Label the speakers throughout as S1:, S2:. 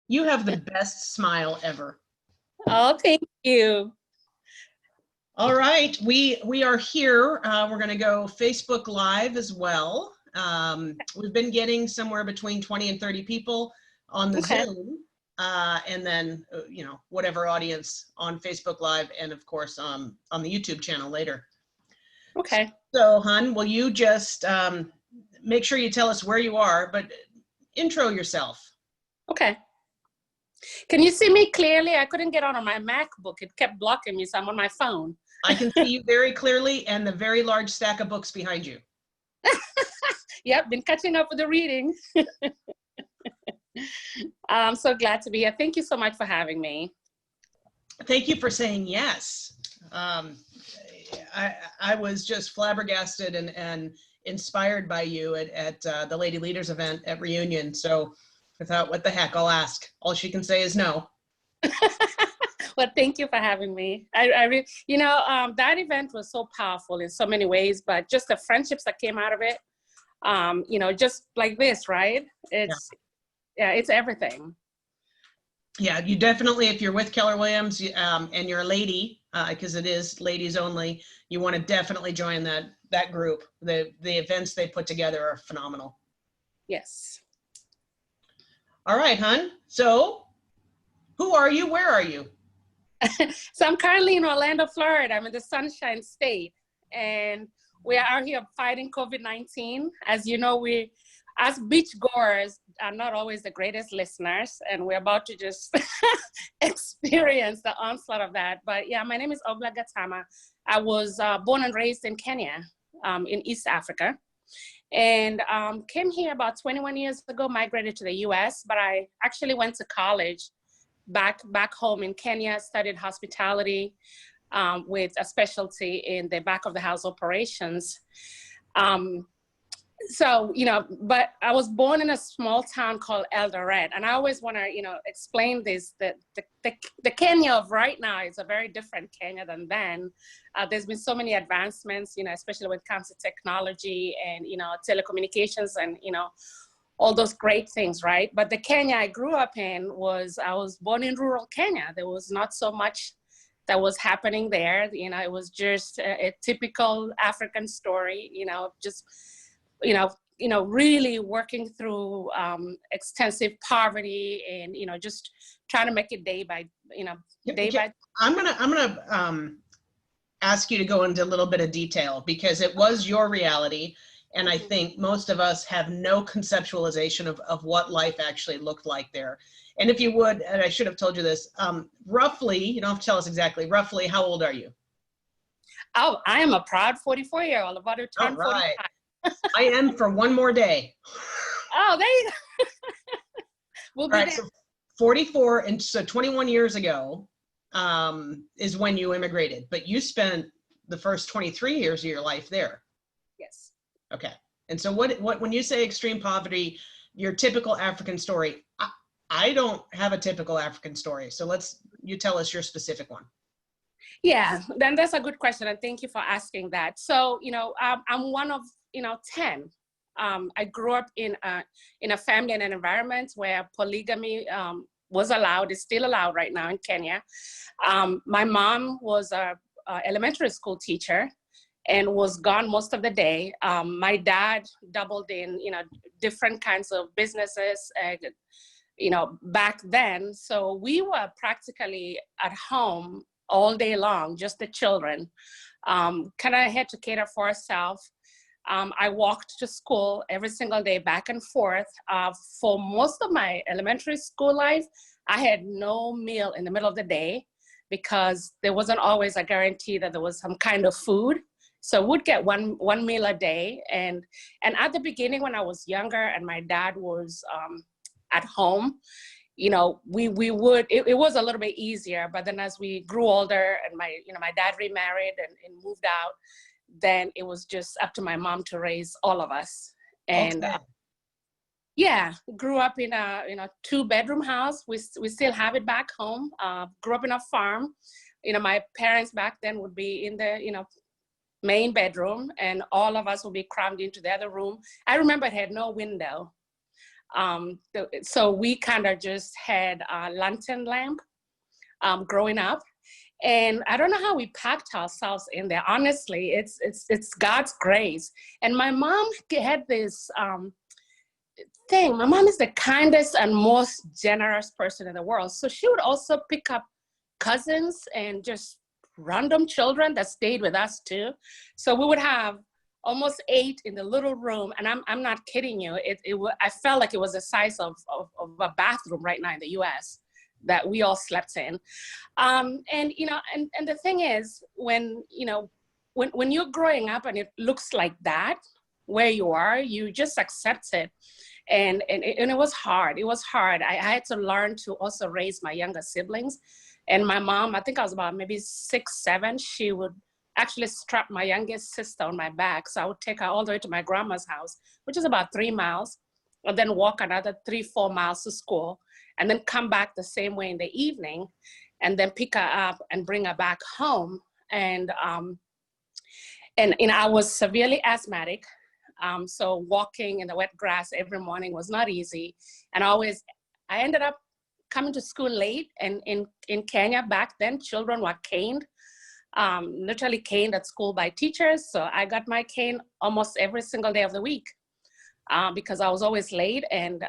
S1: You have the best smile ever.
S2: Oh, thank you.
S1: All right, we are here. We're going to go Facebook Live as well. We've been getting somewhere between 20 and 30 people on the Zoom, and then whatever audience on Facebook Live, and of course on the YouTube channel later.
S2: Okay.
S1: So, Hun, will you just make sure you tell us where you are, but intro yourself.
S2: Okay. Can you see me clearly? I couldn't get on my MacBook. It kept blocking me, so I'm on my phone.
S1: I can see you very clearly, and the very large stack of books behind you.
S2: Yep, been catching up with the reading. I'm so glad to be here. Thank you so much for having me.
S1: Thank you for saying yes. I was just flabbergasted and inspired by you at the Lady Leaders event at Reunion. So I thought, what the heck, I'll ask. All she can say is no.
S2: Well, thank you for having me. That event was so powerful in so many ways, but just the friendships that came out of it, just like this, right? It's everything.
S1: Yeah, you definitely, if you're with Keller Williams and you're a lady, because it is ladies only, you want to definitely join that group. The events they put together are phenomenal.
S2: Yes.
S1: All right, Hun. So who are you? Where are you?
S2: So I'm currently in Orlando, Florida. I'm in the Sunshine State, and we are out here fighting COVID-19. As you know, we, as beachgoers, are not always the greatest listeners, and we're about to just experience the onslaught of that. But yeah, my name is Oglah Gatamah. I was born and raised in Kenya, in East Africa, and came here about 21 years ago, migrated to the US, but I actually went to college back home in Kenya, studied hospitality with a specialty in the back of the house operations. But I was born in a small town called Eldoret, and I always want to, explain this, that the Kenya of right now is a very different Kenya than then. There's been so many advancements, especially when it comes to technology and, telecommunications and, all those great things, right? But the Kenya I grew up in I was born in rural Kenya. There was not so much that was happening there. It was just a typical African story, really working through extensive poverty and, just trying to make it day by.
S1: I'm gonna ask you to go into a little bit of detail because it was your reality. And I think most of us have no conceptualization of what life actually looked like there. And if you would, and I should have told you this, roughly, you don't have to tell us exactly, roughly, how old are you?
S2: Oh, I am a proud 44-year-old, about to turn 45.
S1: I am for one more day.
S2: Oh, there you go. We'll be there.
S1: So 44, and so 21 years ago is when you immigrated, but you spent the first 23 years of your life there.
S2: Yes.
S1: Okay. And so what when you say extreme poverty, your typical African story, I don't have a typical African story. So you tell us your specific one. Yeah,
S2: then that's a good question. And thank you for asking that. So, I'm one of, 10. I grew up in a family and an environment where polygamy was allowed, is still allowed right now in Kenya. My mom was a elementary school teacher and was gone most of the day. My dad doubled in, different kinds of businesses, back then. So we were practically at home all day long, just the children. Kind of had to cater for ourselves. I walked to school every single day, back and forth. For most of my elementary school life, I had no meal in the middle of the day because there wasn't always a guarantee that there was some kind of food. So we'd get one meal a day. And at the beginning when I was younger and my dad was at home, it was a little bit easier. But then as we grew older and my dad remarried and moved out, then it was just up to my mom to raise all of us. And grew up in a 2-bedroom house. We still have it back home. Grew up in a farm. My parents back then would be in the, main bedroom, and all of us would be crammed into the other room. I remember it had no window. So we kind of just had a lantern lamp growing up. And I don't know how we packed ourselves in there. Honestly, it's God's grace. And my mom had this thing. My mom is the kindest and most generous person in the world. So she would also pick up cousins and just random children that stayed with us too. So we would have almost 8 in the little room, and I'm not kidding you. I felt like it was the size of a bathroom right now in the U.S. that we all slept in. And the thing is, when you're growing up and it looks like that where you are, you just accept it. And it was hard. It was hard. I had to learn to also raise my younger siblings. And my mom, I think I was about maybe 6, 7, she would actually strap my youngest sister on my back. So I would take her all the way to my grandma's house, which is about 3 miles, and then walk another 3, 4 miles to school, and then come back the same way in the evening, and then pick her up and bring her back home. And I was severely asthmatic. So walking in the wet grass every morning was not easy. And I ended up coming to school late. And in Kenya back then, children were caned, literally caned at school by teachers. So I got my cane almost every single day of the week because I was always late. And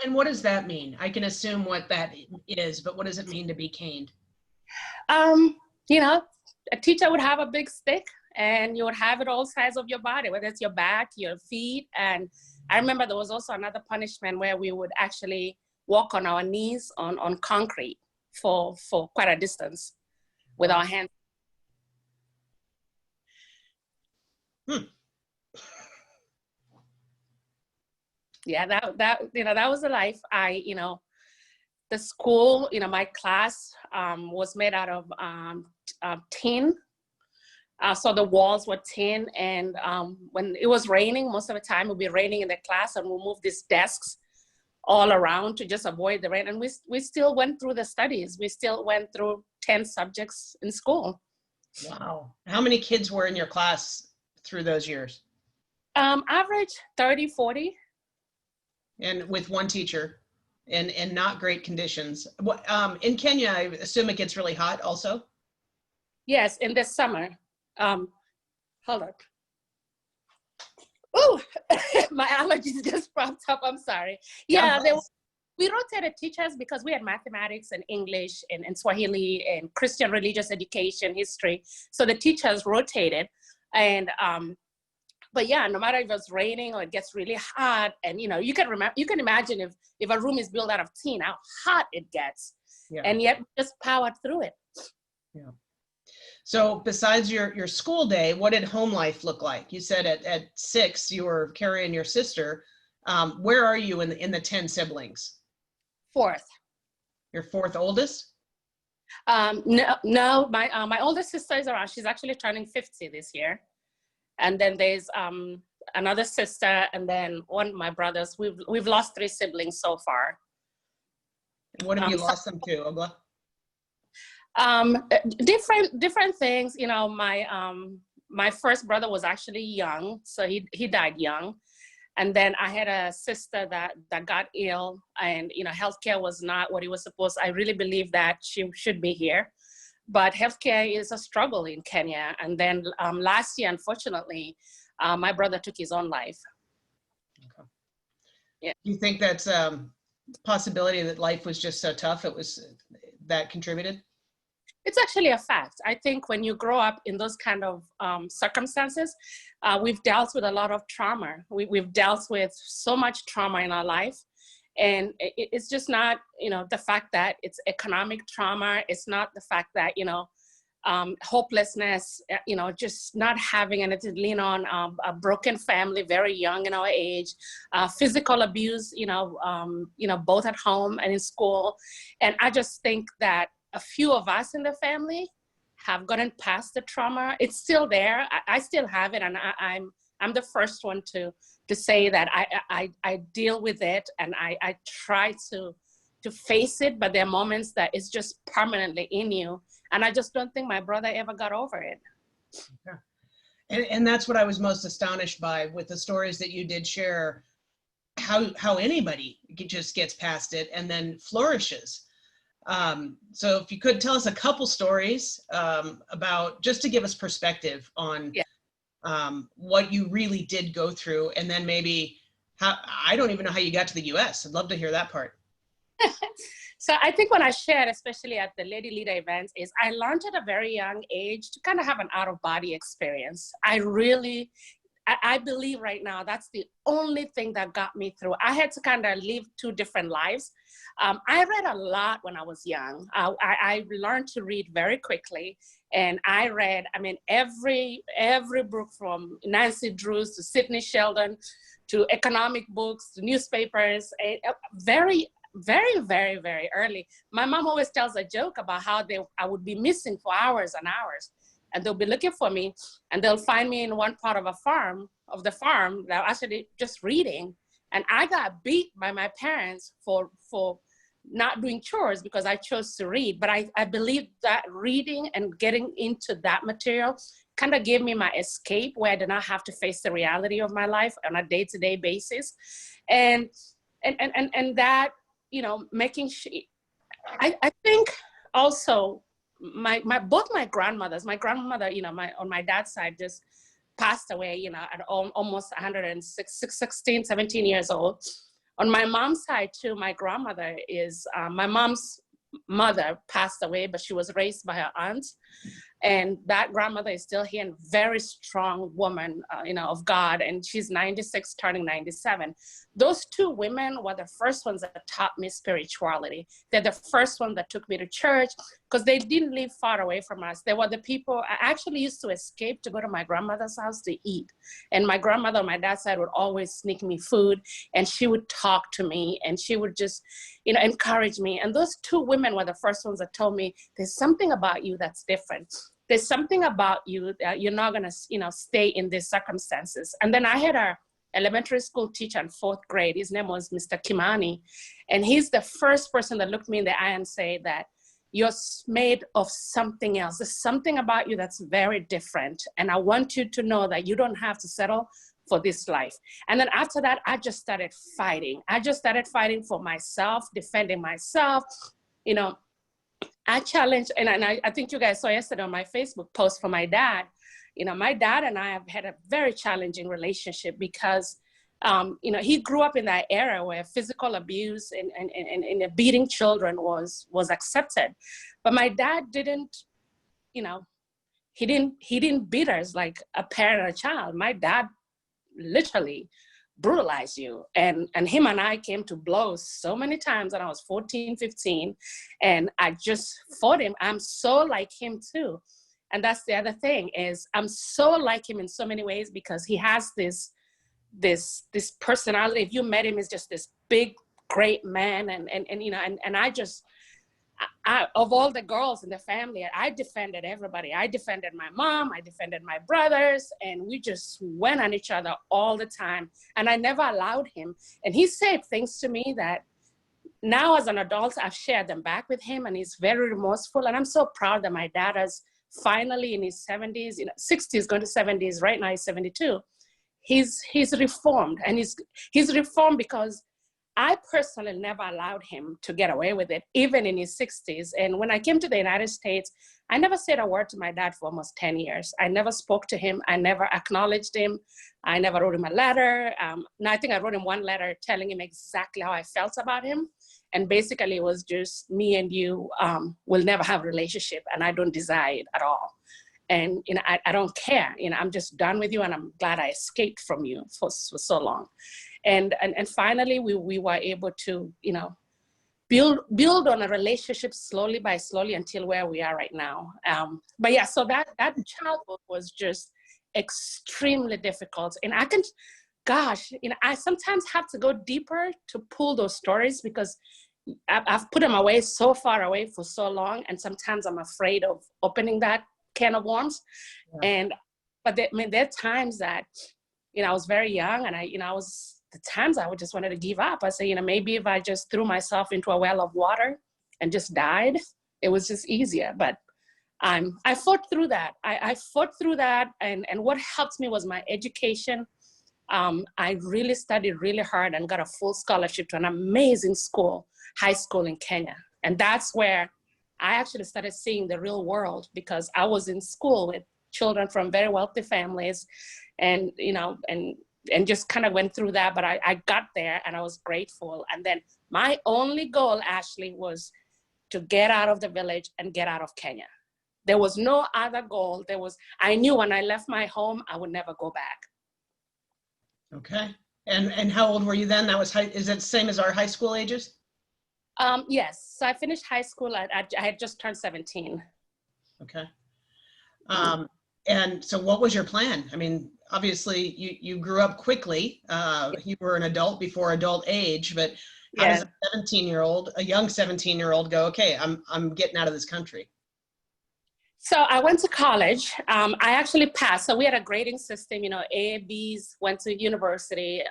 S1: what does that mean? I can assume what that is, but what does it mean to be caned?
S2: A teacher would have a big stick, and you would have it all sides of your body, whether it's your back, your feet. And I remember there was also another punishment where we would actually walk on our knees on concrete for quite a distance with our hands. Yeah, that was the life. The school, my class was made out of tin. So the walls were tin, and when it was raining, most of the time it would be raining in the class, and we'll move these desks all around to just avoid the rain. And we still went through the studies. We still went through 10 subjects in school.
S1: Wow. How many kids were in your class through those years?
S2: Average 30, 40.
S1: And with one teacher, and not great conditions. In Kenya, I assume it gets really hot also?
S2: Yes, in the summer. Hold on. Oh, my allergies just popped up. I'm sorry. Yeah, we rotated teachers because we had mathematics and English and Swahili and Christian religious education, history. So the teachers rotated. And but yeah, no matter if it's raining or it gets really hot, and you can imagine if a room is built out of tin, how hot it gets. Yeah. And yet we just powered through it.
S1: Yeah. So besides your school day, what did home life look like? You said at 6 you were carrying your sister. Where are you in the 10 siblings?
S2: 4th.
S1: Your 4th oldest?
S2: No, my oldest sister is around. She's actually turning 50 this year. And then there's another sister, and then one of my brothers. We've lost 3 siblings so far.
S1: What have you lost them to, Oglah?
S2: Different things. My first brother was actually young, so he died young. And then I had a sister that got ill, and healthcare was not what it was supposed. I really believe that she should be here, but healthcare is a struggle in Kenya. And then last year, unfortunately, my brother took his own life.
S1: Okay.
S2: Yeah.
S1: Do you think that's possibility that life was just so tough that contributed?
S2: It's actually a fact. I think when you grow up in those kind of circumstances, we've dealt with a lot of trauma. We've dealt with so much trauma in our life. And it's just not, the fact that it's economic trauma. It's not the fact that, hopelessness, just not having anything to lean on, a broken family, very young in our age, physical abuse, both at home and in school. And I just think that a few of us in the family have gotten past the trauma. It's still there. I still have it, and I'm the first one to say that I deal with it, and I try to face it. But there are moments that it's just permanently in you, and I just don't think my brother ever got over it. Yeah.
S1: And that's what I was most astonished by with the stories that you did share. how anybody just gets past it and then flourishes. So if you could tell us a couple stories about, just to give us perspective on what you really did go through, and then maybe how, I don't even know how you got to the US. I'd love to hear that part.
S2: So I think when I shared, especially at the Lady Leader events, is I learned at a very young age to kind of have an out-of-body experience. I believe right now that's the only thing that got me through. I had to kind of live two different lives. I read a lot when I was young. I learned to read very quickly, and I read, I mean, every book from Nancy Drews to Sidney Sheldon to economic books to newspapers, very, very, very, very early. My mom always tells a joke about how I would be missing for hours and hours. And they'll be looking for me, and they'll find me in one part of the farm that I'm actually just reading. And I got beat by my parents for not doing chores because I chose to read. But I believe that reading and getting into that material kind of gave me my escape, where I did not have to face the reality of my life on a day-to-day basis. And that, you know, making sure, I think also, both my grandmothers, my grandmother, you know, on my dad's side just passed away, you know, at almost 16, 17 years old. On my mom's side too, my grandmother is, my mom's mother passed away, but she was raised by her aunt. And that grandmother is still here, and very strong woman, you know, of God. And she's 96, turning 97. Those two women were the first ones that taught me spirituality. They're the first one that took me to church, because they didn't live far away from us. They were the people, I actually used to escape to go to my grandmother's house to eat. And my grandmother on my dad's side would always sneak me food, and she would talk to me, and she would just, you know, encourage me. And those two women were the first ones that told me, there's something about you that's different. There's something about you that you're not gonna, you know, stay in these circumstances. And then I had our elementary school teacher in 4th grade. His name was Mr. Kimani. And he's the first person that looked me in the eye and said that you're made of something else. There's something about you that's very different. And I want you to know that you don't have to settle for this life. And then after that, I just started fighting. I just started fighting for myself, defending myself, you know. I challenged, and I think you guys saw yesterday on my Facebook post for my dad. You know, my dad and I have had a very challenging relationship because, you know, he grew up in that era where physical abuse and beating children was accepted. But my dad didn't, you know, he didn't beat us like a parent or a child. My dad literally brutalize you. And him and I came to blows so many times when I was 14, 15, and I just fought him. I'm so like him too. And that's the other thing, is I'm so like him in so many ways, because he has this personality. If you met him, he's just this big, great man. And you know, and I, of all the girls in the family, I defended everybody. I defended my mom, I defended my brothers, and we just went on each other all the time. And I never allowed him. And he said things to me that now as an adult, I've shared them back with him, and he's very remorseful. And I'm so proud that my dad is finally in his 70s, you know, 60s, going to 70s, right now he's 72. He's reformed, and he's reformed because I personally never allowed him to get away with it, even in his 60s. And when I came to the United States, I never said a word to my dad for almost 10 years. I never spoke to him. I never acknowledged him. I never wrote him a letter. No, I think I wrote him one letter telling him exactly how I felt about him. And basically it was just, me and you will never have a relationship, and I don't desire it at all. And you know, I don't care. You know, I'm just done with you, and I'm glad I escaped from you for so long. And finally, we were able to, you know, build on a relationship slowly until where we are right now. But yeah, so that childhood was just extremely difficult. And gosh, you know, I sometimes have to go deeper to pull those stories, because I've put them away, so far away for so long. And sometimes I'm afraid of opening that can of worms. Yeah. But there are times that, you know, I was very young, and the times I would just wanted to give up. I say, you know, maybe if I just threw myself into a well of water and just died, it was just easier. But I fought through that. I fought through that. And what helped me was my education. I really studied really hard and got a full scholarship to an amazing school, high school in Kenya. And that's where I actually started seeing the real world, because I was in school with children from very wealthy families, and, you know, and just kind of went through that. But I got there and I was grateful. And then my only goal, Ashley, was to get out of the village and get out of Kenya. There was no other goal. I knew when I left my home, I would never go back.
S1: Okay. And how old were you then? That was is it the same as our high school ages?
S2: Yes. So I finished high school. I had just turned 17.
S1: Okay. And so what was your plan? I mean, obviously you grew up quickly. You were an adult before adult age, but how does a young 17-year-old go, okay, I'm getting out of this country?
S2: So I went to college. I actually passed. So we had a grading system, you know, A, B's, went to university.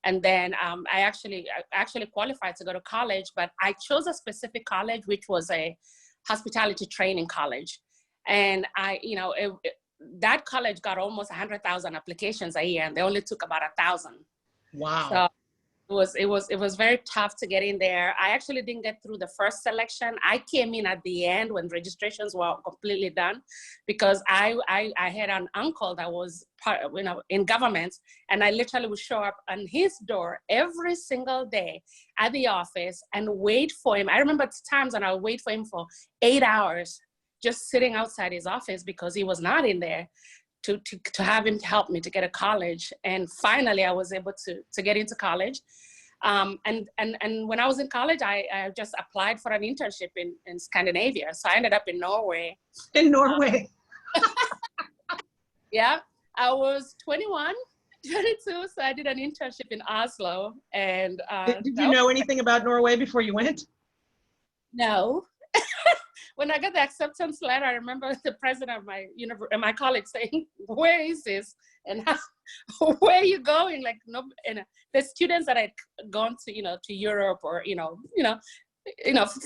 S2: And then I actually qualified to go to college, but I chose a specific college, which was a hospitality training college. And that college got almost 100,000 applications a year, and they only took about 1,000.
S1: Wow.
S2: So it was very tough to get in there. I actually didn't get through the first selection. I came in at the end when registrations were completely done, because I had an uncle that was in government, and I literally would show up on his door every single day at the office and wait for him. I remember times when I would wait for him for 8 hours, just sitting outside his office because he was not in there, to have him help me to get a college. And finally I was able to get into college. And when I was in college, I just applied for an internship in Scandinavia. So I ended up in Norway.
S1: In Norway.
S2: Yeah, I was 21, 22, so I did an internship in Oslo. And
S1: did you know anything about Norway before you went?
S2: No. When I got the acceptance letter, I remember the president of my college saying, "Where is this? And where are you going?" Like, no, and the students that had gone to Europe or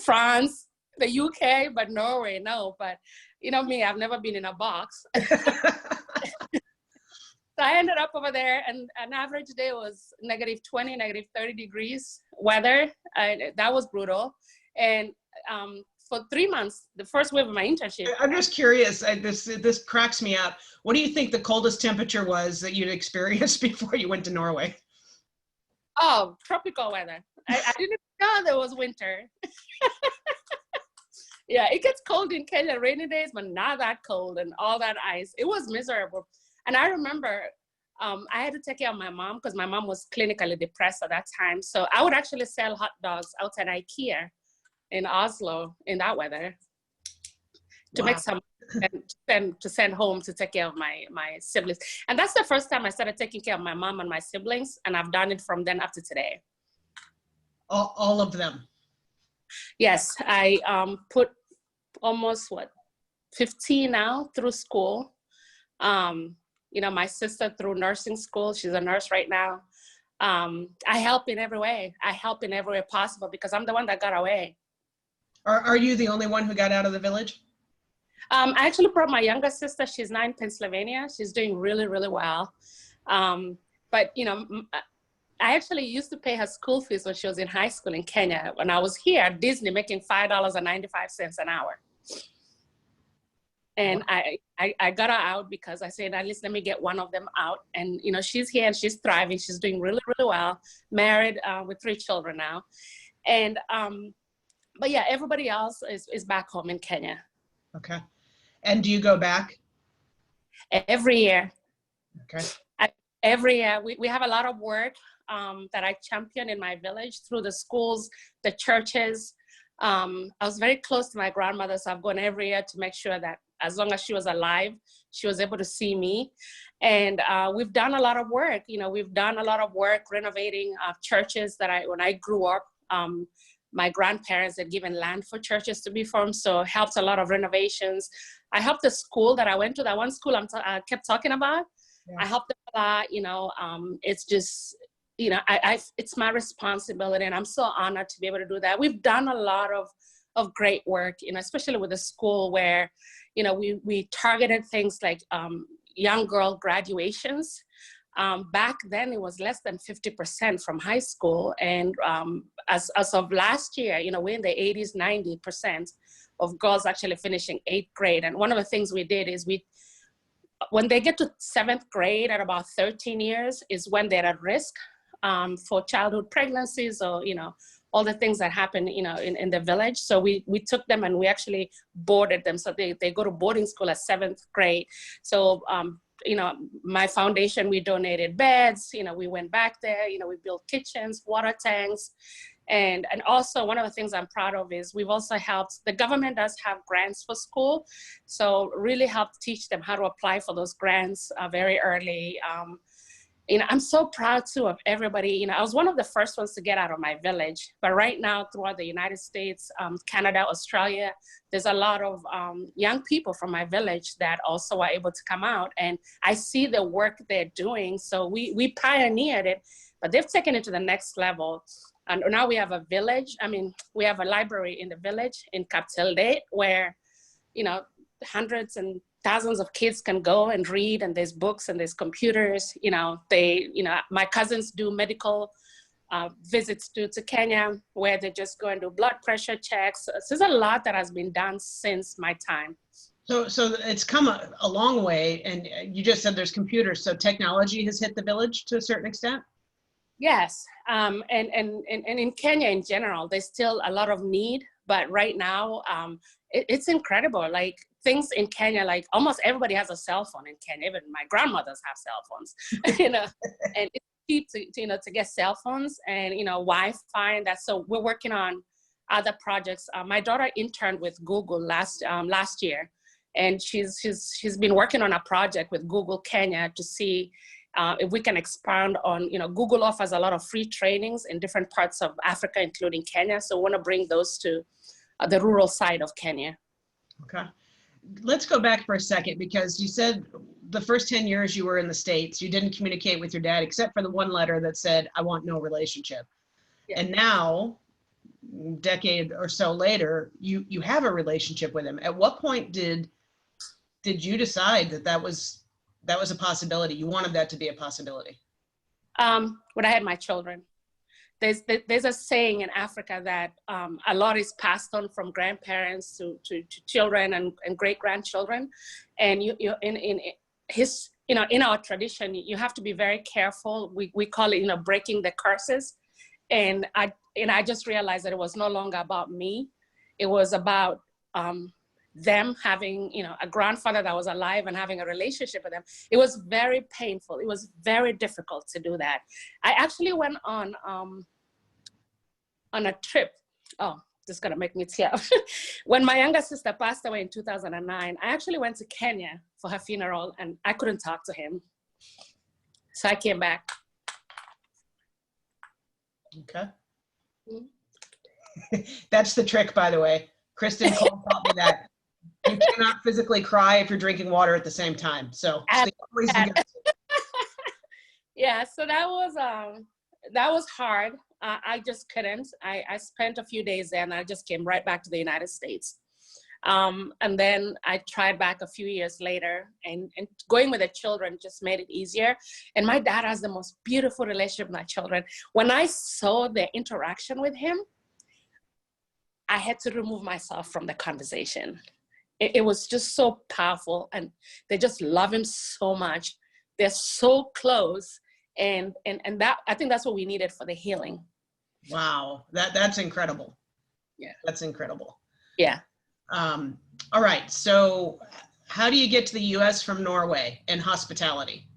S2: France, the UK, but Norway, no. But me, I've never been in a box. So I ended up over there, and an average day was -20, -30 degrees weather. That was brutal. And for 3 months, the first wave of my internship.
S1: I'm just curious, this cracks me up. What do you think the coldest temperature was that you'd experienced before you went to Norway?
S2: Oh, tropical weather. I didn't know there was winter. Yeah, it gets cold in Kenya rainy days, but not that cold and all that ice. It was miserable. And I remember I had to take care of my mom because my mom was clinically depressed at that time. So I would actually sell hot dogs outside IKEA in Oslo in that weather to make some and to send home to take care of my siblings. And that's the first time I started taking care of my mom and my siblings, and I've done it from then up to today.
S1: All of them?
S2: Yes, I put almost 15 now through school. My sister through nursing school. She's a nurse right now. I help in every way. I help in every way possible because I'm the one that got away.
S1: Are you the only one who got out of the village?
S2: I actually brought my younger sister. She's now in Pennsylvania. She's doing really, really well. But I actually used to pay her school fees when she was in high school in Kenya. When I was here at Disney, making $5.95 an hour. And I got her out because I said, at least let me get one of them out. And, she's here and she's thriving. She's doing really, really well. Married with 3 children now. And, but yeah, everybody else is back home in Kenya.
S1: Okay. And do you go back?
S2: Every year.
S1: Okay.
S2: Every year. We have a lot of work that I champion in my village through the schools, the churches. I was very close to my grandmother, so I've gone every year to make sure that as long as she was alive, she was able to see me. And we've done a lot of work. We've done a lot of work renovating churches that when I grew up, my grandparents had given land for churches to be formed, so helped a lot of renovations. I helped the school that I went to, that one school I kept talking about. Yeah. I helped them a lot. It's just, it's my responsibility, and I'm so honored to be able to do that. We've done a lot of great work, especially with the school where, we targeted things like young girl graduations. Back then, it was less than 50% from high school. And as of last year, we're in the 80s, 90% of girls actually finishing 8th grade. And one of the things we did is when they get to 7th grade at about 13 years is when they're at risk for childhood pregnancies or, all the things that happen, in the village. So we took them and we actually boarded them. So they go to boarding school at 7th grade. So, my foundation, we donated beds, we went back there, we built kitchens, water tanks. And also one of the things I'm proud of is we've also helped, the government does have grants for school. So really helped teach them how to apply for those grants very early. I'm so proud too of everybody. I was one of the first ones to get out of my village, but right now throughout the United States, Canada, Australia, there's a lot of young people from my village that also are able to come out, and I see the work they're doing. So we pioneered it, but they've taken it to the next level. And now we have a village. We have a library in the village in Cap Tilde where, hundreds and thousands of kids can go and read, and there's books and there's computers. My cousins do medical visits to Kenya where they just go and do blood pressure checks. So there's a lot that has been done since my time.
S1: So it's come a long way, and you just said there's computers. So technology has hit the village to a certain extent?
S2: Yes, and in Kenya in general, there's still a lot of need, but right now it's incredible. Like things in Kenya, like almost everybody has a cell phone in Kenya. Even my grandmothers have cell phones, and it's cheap to get cell phones and Wi-Fi and that. So we're working on other projects. My daughter interned with Google last year, and she's been working on a project with Google Kenya to see if we can expand on, Google offers a lot of free trainings in different parts of Africa, including Kenya. So we want to bring those to the rural side of Kenya.
S1: Okay. Let's go back for a second, because you said the first 10 years you were in the States, you didn't communicate with your dad except for the one letter that said, I want no relationship. Yeah. And now, a decade or so later, you have a relationship with him. At what point did you decide that was a possibility? You wanted that to be a possibility?
S2: When I had my children. There's a saying in Africa that a lot is passed on from grandparents to children and great-grandchildren. And in our tradition, you have to be very careful. We call it, breaking the curses. And I just realized that it was no longer about me. It was about them having, a grandfather that was alive and having a relationship with them. It was very painful. It was very difficult to do that. I actually went on a trip. Oh, this is gonna make me tear up. When my younger sister passed away in 2009, I actually went to Kenya for her funeral and I couldn't talk to him. So I came back.
S1: Okay. Mm-hmm. That's the trick, by the way. Kristen Cole taught me that. You cannot physically cry if you're drinking water at the same time. So
S2: yeah, so that was hard. I just couldn't. I spent a few days there and I just came right back to the United States. And then I tried back a few years later, and going with the children just made it easier. And my dad has the most beautiful relationship with my children. When I saw the interaction with him, I had to remove myself from the conversation. It was just so powerful, and they just love him so much. They're so close, and that, I think that's what we needed for the healing.
S1: Wow, that's incredible.
S2: Yeah,
S1: that's incredible.
S2: Yeah.
S1: All right, so how do you get to the U.S. from Norway in hospitality?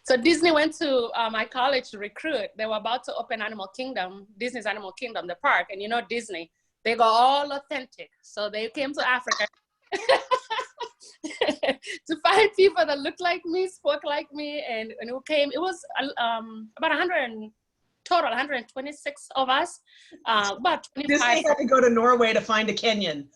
S2: So Disney went to my college to recruit. They were about to open Animal Kingdom, Disney's Animal Kingdom, the park. And Disney, they go all authentic. So they came to Africa to find people that looked like me, spoke like me, and who came. It was about 126 of us. About 25.
S1: Disney had to go to Norway to find a Kenyan.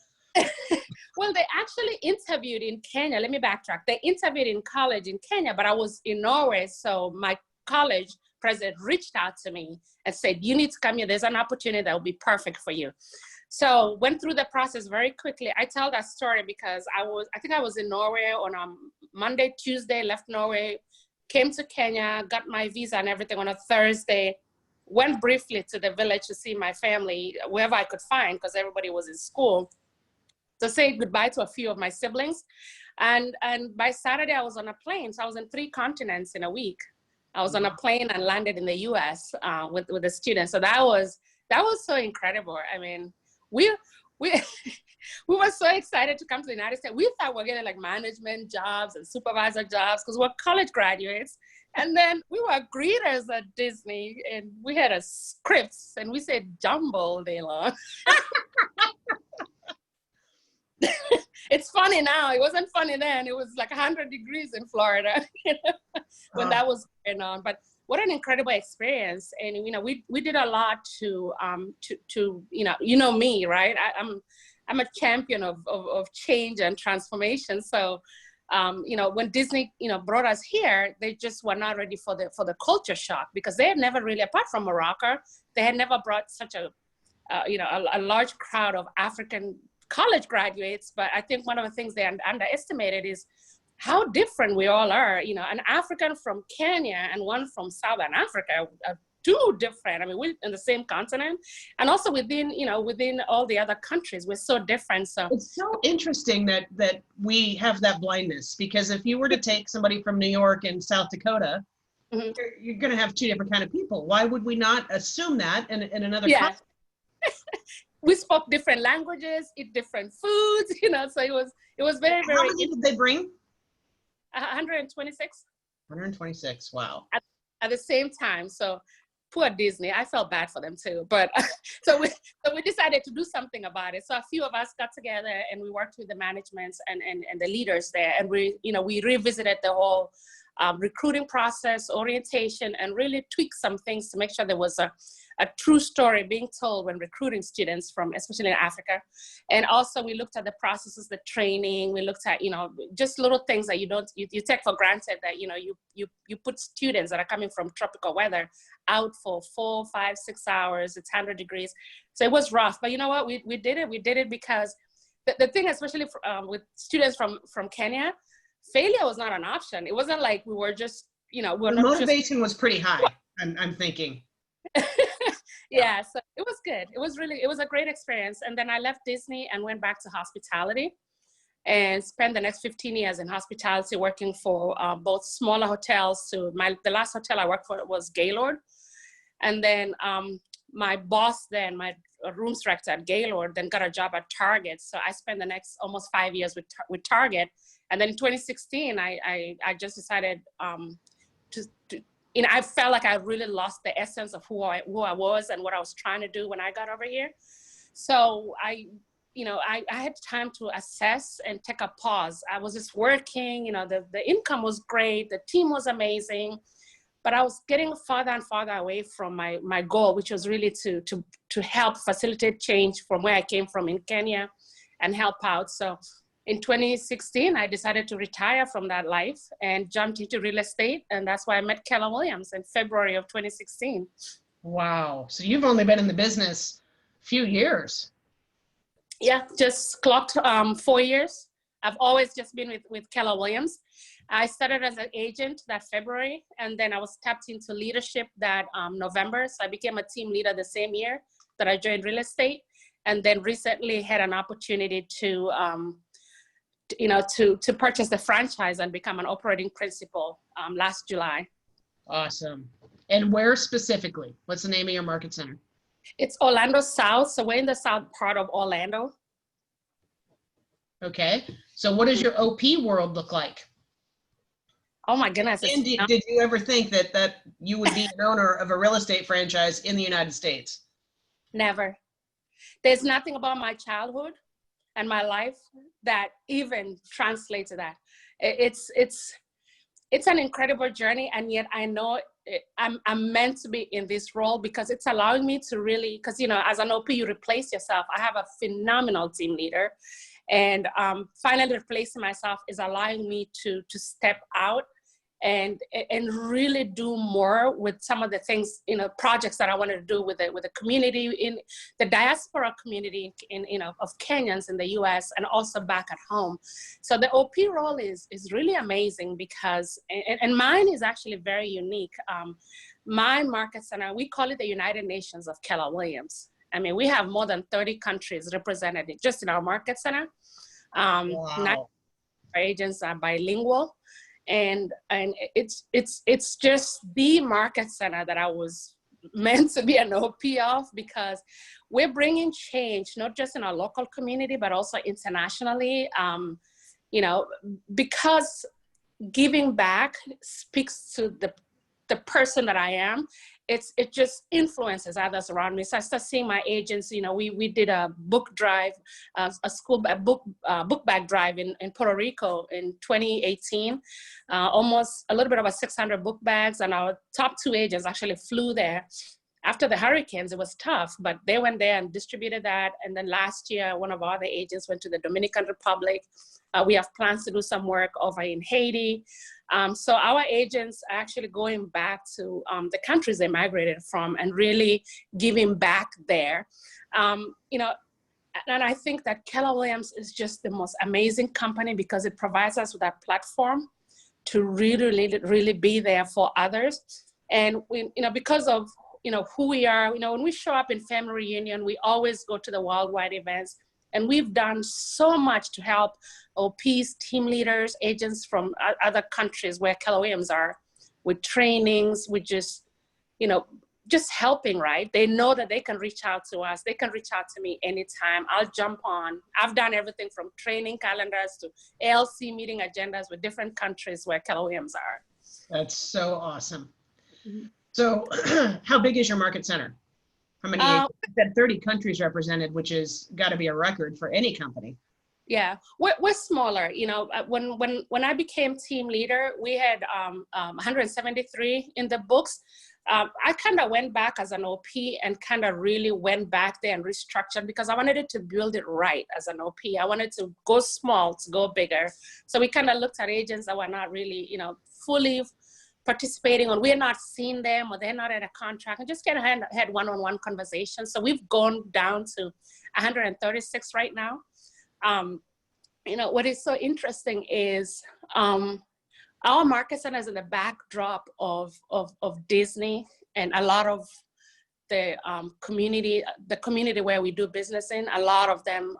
S2: Well, they actually interviewed in Kenya. Let me backtrack. They interviewed in college in Kenya, but I was in Norway. So my college president reached out to me and said, you need to come here. There's an opportunity that will be perfect for you. So went through the process very quickly. I tell that story because I think I was in Norway on a Monday, Tuesday, left Norway came to Kenya, got my visa and everything on a Thursday, went briefly to the village to see my family, wherever I could find, because everybody was in school, to say goodbye to a few of my siblings. And by Saturday, I was on a plane. So I was in 3 continents in a week. I was on a plane and landed in the US with the students. So that was so incredible. I mean, we were so excited to come to the United States. We thought we were getting like management jobs and supervisor jobs because we're college graduates. And then we were greeters at Disney, and we had a scripts, and we said jumbo all day long. It's funny now. It wasn't funny then. It was like 100 degrees in Florida when that was going on. But what an incredible experience. And, you know, we did a lot to you know me, right? I'm a champion of change and transformation. So, you know, when Disney, you know, brought us here, they just were not ready for the culture shock, because they had never really, apart from Morocco, they had never brought such a large crowd of African college graduates. But I think one of the things they underestimated is how different we all are. You know, an African from Kenya and one from Southern Africa are 2 different. I mean, we're in the same continent, and also within all the other countries, we're so different. So
S1: it's so interesting that we have that blindness, because if you were to take somebody from New York and South Dakota, you're going to have 2 different kind of people. Why would we not assume that in another country?
S2: We spoke different languages, eat different foods, you know, so it was very, very.
S1: How many did they bring?
S2: 126.
S1: 126, wow.
S2: At the same time, so poor Disney, I felt bad for them too, but so we decided to do something about it. So a few of us got together and we worked with the management and the leaders there, and we revisited the whole recruiting process, orientation, and really tweaked some things to make sure there was a true story being told when recruiting students from, especially in Africa. And also we looked at the processes, the training, we looked at, you know, just little things that you take for granted, that, you know, you put students that are coming from tropical weather out for 4, 5, 6 hours, it's 100 degrees. So it was rough, but you know what, we did it because the thing, especially with students from Kenya, failure was not an option. It wasn't like we were just, you know,
S1: the motivation was pretty high, I'm thinking.
S2: Yeah, so it was good. It was a great experience. And then I left Disney and went back to hospitality and spent the next 15 years in hospitality, working for both smaller hotels. The last hotel I worked for was Gaylord. And then my boss then, my rooms director at Gaylord, then got a job at Target. So I spent the next almost 5 years with Target. And then in 2016, I just decided I felt like I really lost the essence of who I was and what I was trying to do when I got over here. So I had time to assess and take a pause. I was just working, you know, the income was great, the team was amazing, but I was getting farther and farther away from my goal, which was really to help facilitate change from where I came from in Kenya and help out. So in 2016, I decided to retire from that life and jumped into real estate. And that's why I met Keller Williams in February of 2016.
S1: Wow. So you've only been in the business a few years.
S2: Yeah, just clocked 4 years. I've always just been with Keller Williams. I started as an agent that February, and then I was tapped into leadership that November. So I became a team leader the same year that I joined real estate. And then recently had an opportunity to purchase the franchise and become an operating principal last July.
S1: Awesome. And where specifically? What's the name of your market center?
S2: It's Orlando South. So we're in the south part of Orlando.
S1: Okay. So what does your OP world look like?
S2: Oh my goodness.
S1: And did you ever think that you would be an owner of a real estate franchise in the United States? Never.
S2: There's nothing about my childhood and my life that even translates to that. It's an incredible journey, and yet I know I'm meant to be in this role because it's allowing me to really, because, you know, as an OP, you replace yourself. I have a phenomenal team leader, and finally replacing myself is allowing me to step out and really do more with some of the things, projects that I wanted to do with the community, in the diaspora community of Kenyans in the US and also back at home. So the OP role is really amazing because, and mine is actually very unique. My market center, we call it the United Nations of Keller Williams. I mean, we have more than 30 countries represented just in our market center.
S1: Wow.
S2: Our agents are bilingual, and it's just the market center that I was meant to be an OP of, because we're bringing change, not just in our local community, but also internationally. Because giving back speaks to the person that I am. It just influences others around me. So I start seeing my agents, we did a book drive, book bag drive in Puerto Rico in 2018, almost a little bit over 600 book bags. And our top 2 agents actually flew there. After the hurricanes, it was tough, but they went there and distributed that. And then last year, one of our other agents went to the Dominican Republic. We have plans to do some work over in Haiti. So our agents are actually going back to the countries they migrated from and really giving back there. And I think that Keller Williams is just the most amazing company because it provides us with that platform to really be there for others. And because of who we are, when we show up in family reunion, we always go to the worldwide events. And we've done so much to help OPs, team leaders, agents from other countries where Keller Williams are, with trainings, with just helping, right? They know that they can reach out to us. They can reach out to me anytime. I'll jump on. I've done everything from training calendars to ALC meeting agendas with different countries where Keller Williams are.
S1: That's so awesome. Mm-hmm. So how big is your market center? How many? You said 30 countries represented, which is got to be a record for any company.
S2: Yeah, we're smaller. When I became team leader, we had 173 in the books. I kind of went back as an OP and kind of really went back there and restructured because I wanted it to build it right as an OP. I wanted to go small to go bigger. So we kind of looked at agents that were not really, fully participating, or we're not seeing them, or they're not in a contract, and just kind of had one-on-one conversations. So we've gone down to 136 right now. What is so interesting is our market center is in the backdrop of Disney and a lot of the community where we do business in. A lot of them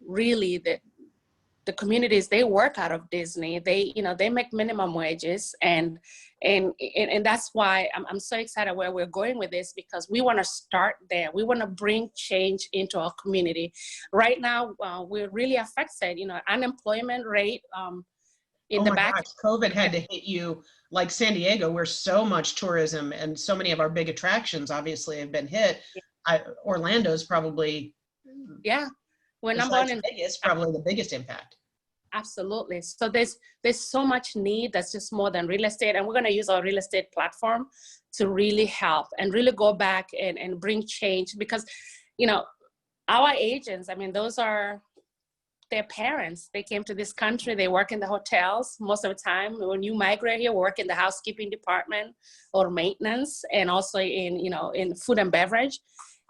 S2: really the communities, they work out of Disney. They make minimum wages, and that's why I'm so excited where we're going with this, because we want to start there. We want to bring change into our community. Right now, we're really affected. Unemployment rate in the back.
S1: Gosh, COVID had to hit you like San Diego, where so much tourism and so many of our big attractions obviously have been hit. Orlando's probably.
S2: Yeah. We're number one in
S1: Vegas, probably the biggest impact.
S2: Absolutely. So there's so much need that's just more than real estate. And we're going to use our real estate platform to really help and really go back and bring change, because, our agents, those are their parents. They came to this country, they work in the hotels most of the time. When you migrate here, we work in the housekeeping department or maintenance, and also in food and beverage.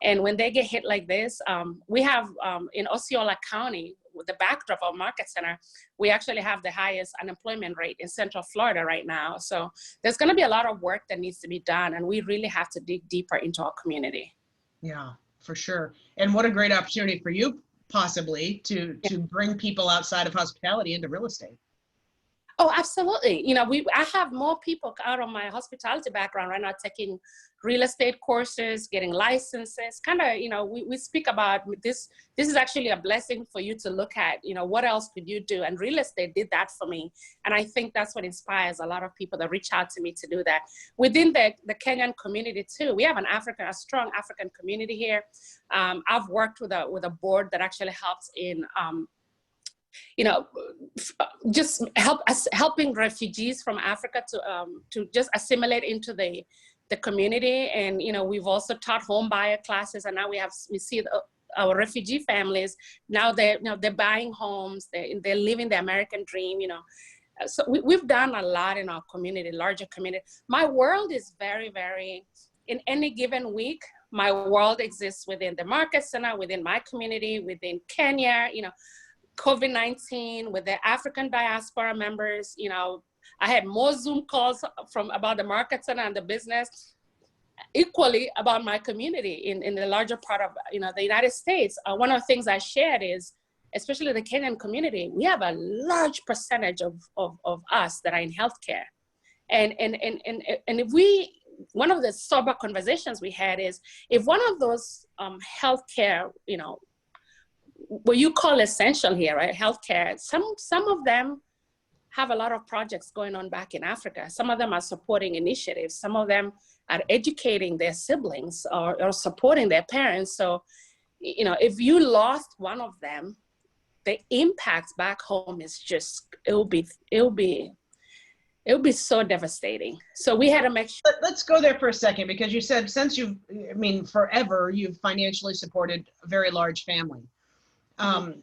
S2: And when they get hit like this, we have in Osceola County, with the backdrop of Market Center, we actually have the highest unemployment rate in Central Florida right now. So there's going to be a lot of work that needs to be done, and we really have to dig deeper into our community.
S1: Yeah, for sure. And what a great opportunity for you, possibly, to bring people outside of hospitality into real estate.
S2: Oh, absolutely. I have more people out of my hospitality background right now taking real estate courses, getting licenses, we speak about this. This is actually a blessing for you to look at, what else could you do? And real estate did that for me. And I think that's what inspires a lot of people that reach out to me to do that. Within the Kenyan community too, we have a strong African community here. I've worked with a board that actually helps in, just helping refugees from Africa to just assimilate into the community. And, we've also taught home buyer classes, and now we see our refugee families, now they're buying homes, they're living the American dream, So we've done a lot in our community, larger community. My world is very, very, in any given week, my world exists within the market center, within my community, within Kenya, you know, COVID-19, with the African diaspora members. You know, I had more Zoom calls from about the market center and the business, equally about my community in the larger part of, you know, the United States. One of the things I shared is, especially the Kenyan community, we have a large percentage of us that are in healthcare. And if we, one of the sober conversations we had is, if one of those healthcare, you know, what you call essential here, right? Healthcare, some of them have a lot of projects going on back in Africa. Some of them are supporting initiatives. Some of them are educating their siblings or supporting their parents. So, you know, if you lost one of them, the impact back home is just, it'll be so devastating. So we had to make sure.
S1: Let's go there for a second, because you said since you've, I mean, forever, you've financially supported a very large family. How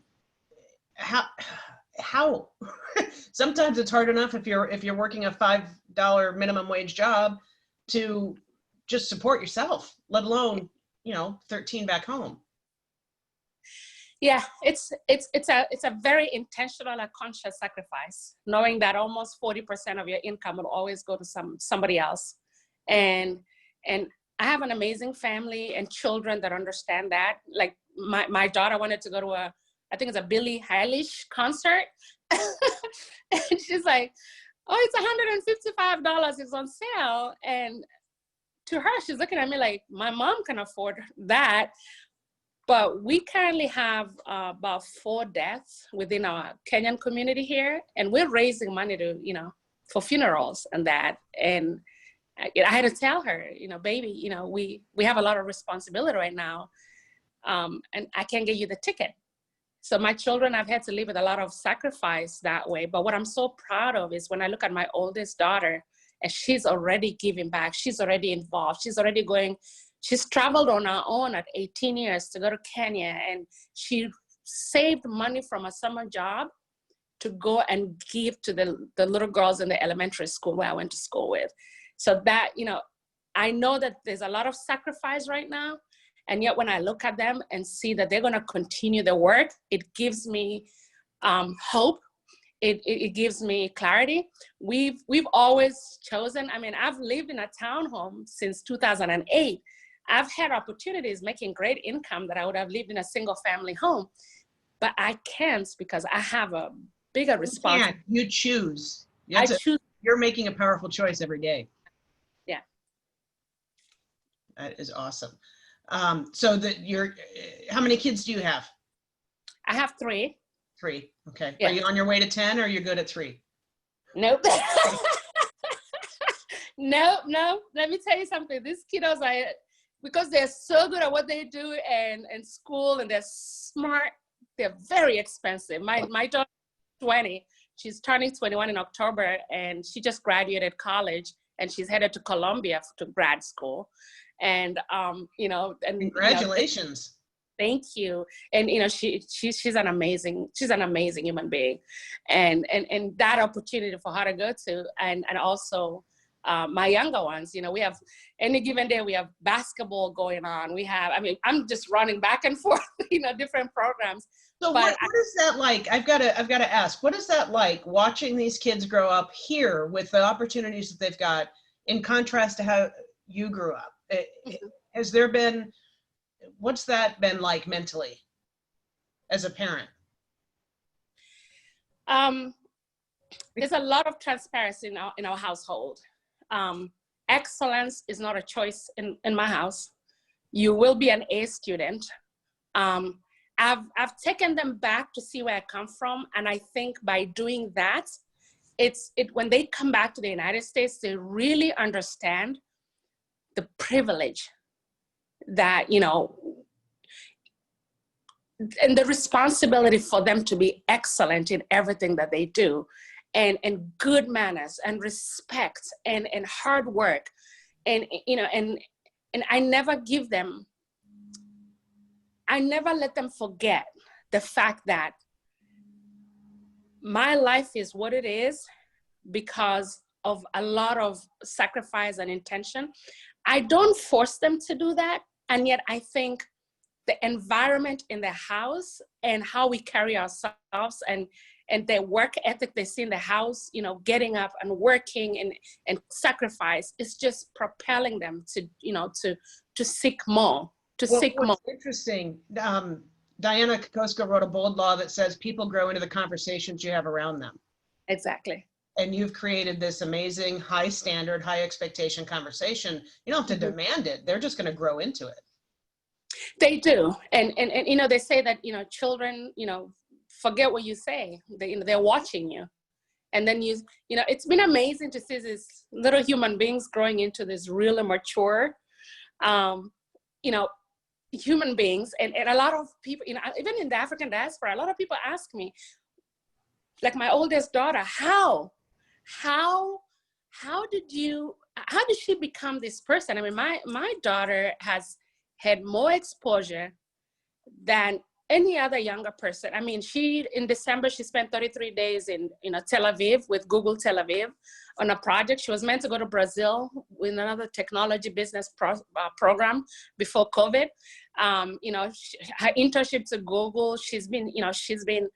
S1: sometimes it's hard enough if you're working a $5 minimum wage job to just support yourself, let alone, you know, 13 back home.
S2: Yeah, it's a very intentional and conscious sacrifice, knowing that almost 40% of your income will always go to somebody else. And I have an amazing family and children that understand that. Like my daughter wanted to go to I think it's a Billie Eilish concert. And she's like, oh, it's $155, it's on sale. And to her, she's looking at me like, my mom can afford that. But we currently have about 4 deaths within our Kenyan community here, and we're raising money to, you know, for funerals and that. And I had to tell her, you know, baby, you know, we have a lot of responsibility right now, and I can't get you the ticket. So my children, I've had to live with a lot of sacrifice that way. But what I'm so proud of is when I look at my oldest daughter, and she's already giving back, she's already involved, she's already going. She's traveled on her own at 18 years to go to Kenya, and she saved money from a summer job to go and give to the little girls in the elementary school where I went to school with. So that, you know, I know that there's a lot of sacrifice right now, and yet when I look at them and see that they're gonna continue the work, it gives me hope. It gives me clarity. We've always chosen, I mean, I've lived in a townhome since 2008. I've had opportunities making great income that I would have lived in a single family home, but I can't because I have a bigger responsibility.
S1: You choose.
S2: I choose.
S1: You're making a powerful choice every day.
S2: Yeah.
S1: That is awesome. So how many kids do you have?
S2: I have 3.
S1: 3, okay.
S2: Yeah.
S1: Are you on your way to 10 or you're good at 3?
S2: Nope. No. Let me tell you something. These kiddos because they're so good at what they do and school, and they're smart, they're very expensive. My daughter is 20, she's turning 21 in October, and she just graduated college, and she's headed to Columbia to grad school. And you know, and
S1: congratulations.
S2: You know, thank you. And you know, she's an amazing human being, and that opportunity for her to go to, and also my younger ones, you know, we have any given day, we have basketball going on. We have, I mean, I'm just running back and forth, you know, different programs.
S1: So what is that like? I've got to ask, what is that like watching these kids grow up here with the opportunities that they've got in contrast to how you grew up? What's that been like mentally as a parent?
S2: There's a lot of transparency in our household. Excellence is not a choice in my house. You will be an A student. I've taken them back to see where I come from, and I think by doing that, when they come back to the United States, they really understand the privilege that, you know, and the responsibility for them to be excellent in everything that they do. And good manners and respect and hard work, and you know, and I never let them forget the fact that my life is what it is because of a lot of sacrifice and intention. I don't force them to do that. And yet I think the environment in the house and how we carry ourselves and the work ethic they see in the house, you know, getting up and working and sacrifice is just propelling them to, you know, to seek more, seek more.
S1: Interesting. Diana Kokoska wrote a bold law that says people grow into the conversations you have around them.
S2: Exactly.
S1: And you've created this amazing high standard, high expectation conversation. You don't have to demand it. They're just going to grow into it.
S2: They do. And you know, they say that, you know, children, you know, forget what you say. They, you know, they're watching you. And then you know, it's been amazing to see these little human beings growing into this really mature, you know, human beings. And a lot of people, you know, even in the African diaspora, a lot of people ask me, like my oldest daughter, how did she become this person? I mean, my daughter has had more exposure than any other younger person. I mean, in December, she spent 33 days in, you know, Tel Aviv with Google Tel Aviv on a project. She was meant to go to Brazil with another technology business program before COVID. You know, her internship to Google, she's been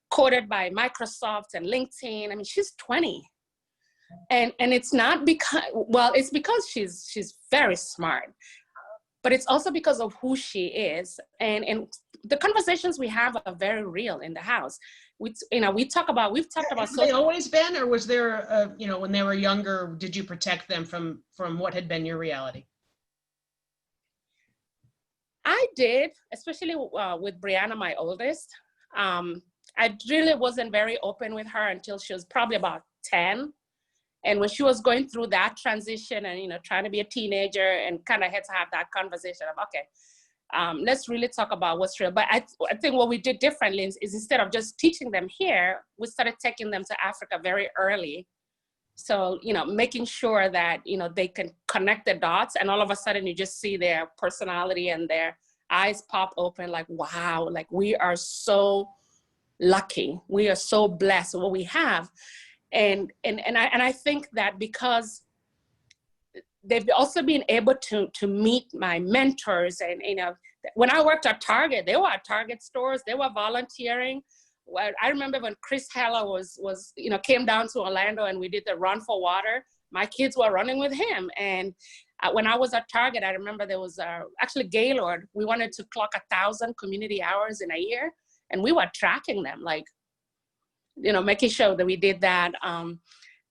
S2: quoted by Microsoft and LinkedIn. I mean, she's 20. And it's not because, well, it's because she's very smart, but it's also because of who she is. And the conversations we have are very real in the house. We've talked about.
S1: Have they always been, or was there, you know, when they were younger, did you protect them from what had been your reality?
S2: I did, especially with Brianna, my oldest. I really wasn't very open with her until she was probably about 10. And when she was going through that transition and, you know, trying to be a teenager and kind of had to have that conversation of, okay, let's really talk about what's real. But I think what we did differently is instead of just teaching them here, we started taking them to Africa very early. So, you know, making sure that, you know, they can connect the dots, and all of a sudden you just see their personality and their eyes pop open like, wow, like we are so lucky. We are so blessed with what we have. And I think that because they've also been able to meet my mentors, and, you know, when I worked at Target, they were at Target stores, they were volunteering. Well, I remember when Chris Heller was, you know, came down to Orlando and we did the Run for Water, my kids were running with him. And when I was at Target, I remember there was actually Gaylord, we wanted to clock 1,000 community hours in a year, and we were tracking them, like, you know, making sure that we did that.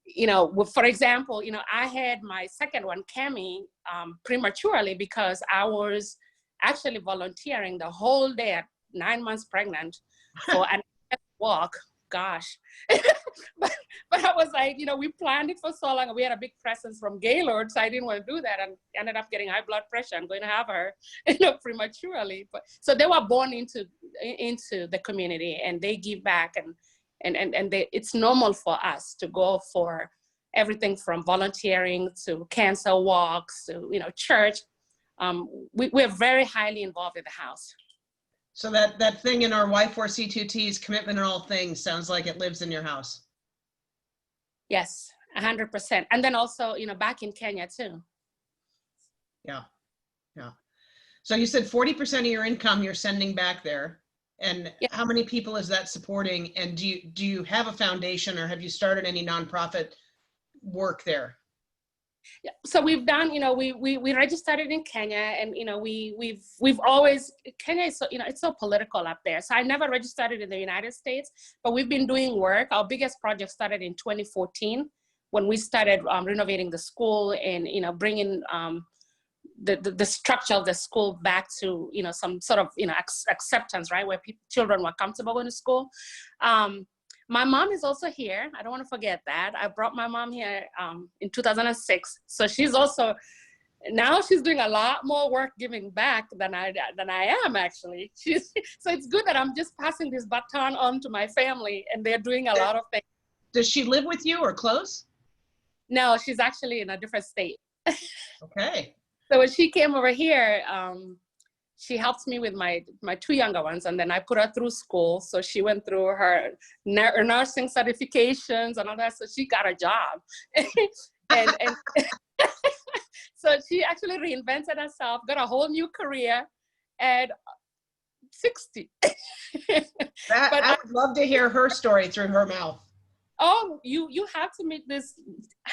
S2: You know, for example, you know, I had my second one, Cami, prematurely because I was actually volunteering the whole day at 9 months pregnant for an walk. Gosh. but I was like, you know, we planned it for so long. We had a big presence from Gaylord, so I didn't want to do that, and ended up getting high blood pressure. I'm going to have her, you know, prematurely. But so they were born into the community, and they give back, and it's normal for us to go for everything from volunteering to cancer walks to, you know, church. We're very highly involved in the house.
S1: So that thing in our Y4C2T's commitment in all things sounds like it lives in your house.
S2: Yes, 100%. And then also, you know, back in Kenya too.
S1: Yeah. So you said 40% of your income you're sending back there. And yeah. How many people is that supporting? And do you have a foundation, or have you started any nonprofit work there?
S2: Yeah. So we've done, you know, we registered it in Kenya, and, you know, we've always, Kenya is so, you know, it's so political up there. So I never registered it in the United States, but we've been doing work. Our biggest project started in 2014 when we started renovating the school and, you know, bringing the structure of the school back to, you know, some sort of, you know, acceptance, right, where children were comfortable going to school. My mom is also here. I don't want to forget that. I brought my mom here in 2006. So she's also, now she's doing a lot more work giving back than I am, actually. So it's good that I'm just passing this baton on to my family, and they're doing a lot of things.
S1: Does she live with you or close?
S2: No, she's actually in a different state.
S1: Okay.
S2: So when she came over here, she helped me with my two younger ones, and then I put her through school. So she went through her nursing certifications and all that. So she got a job, and so she actually reinvented herself, got a whole new career at 60.
S1: I would love to hear her story through her mouth.
S2: Oh, you have to meet this.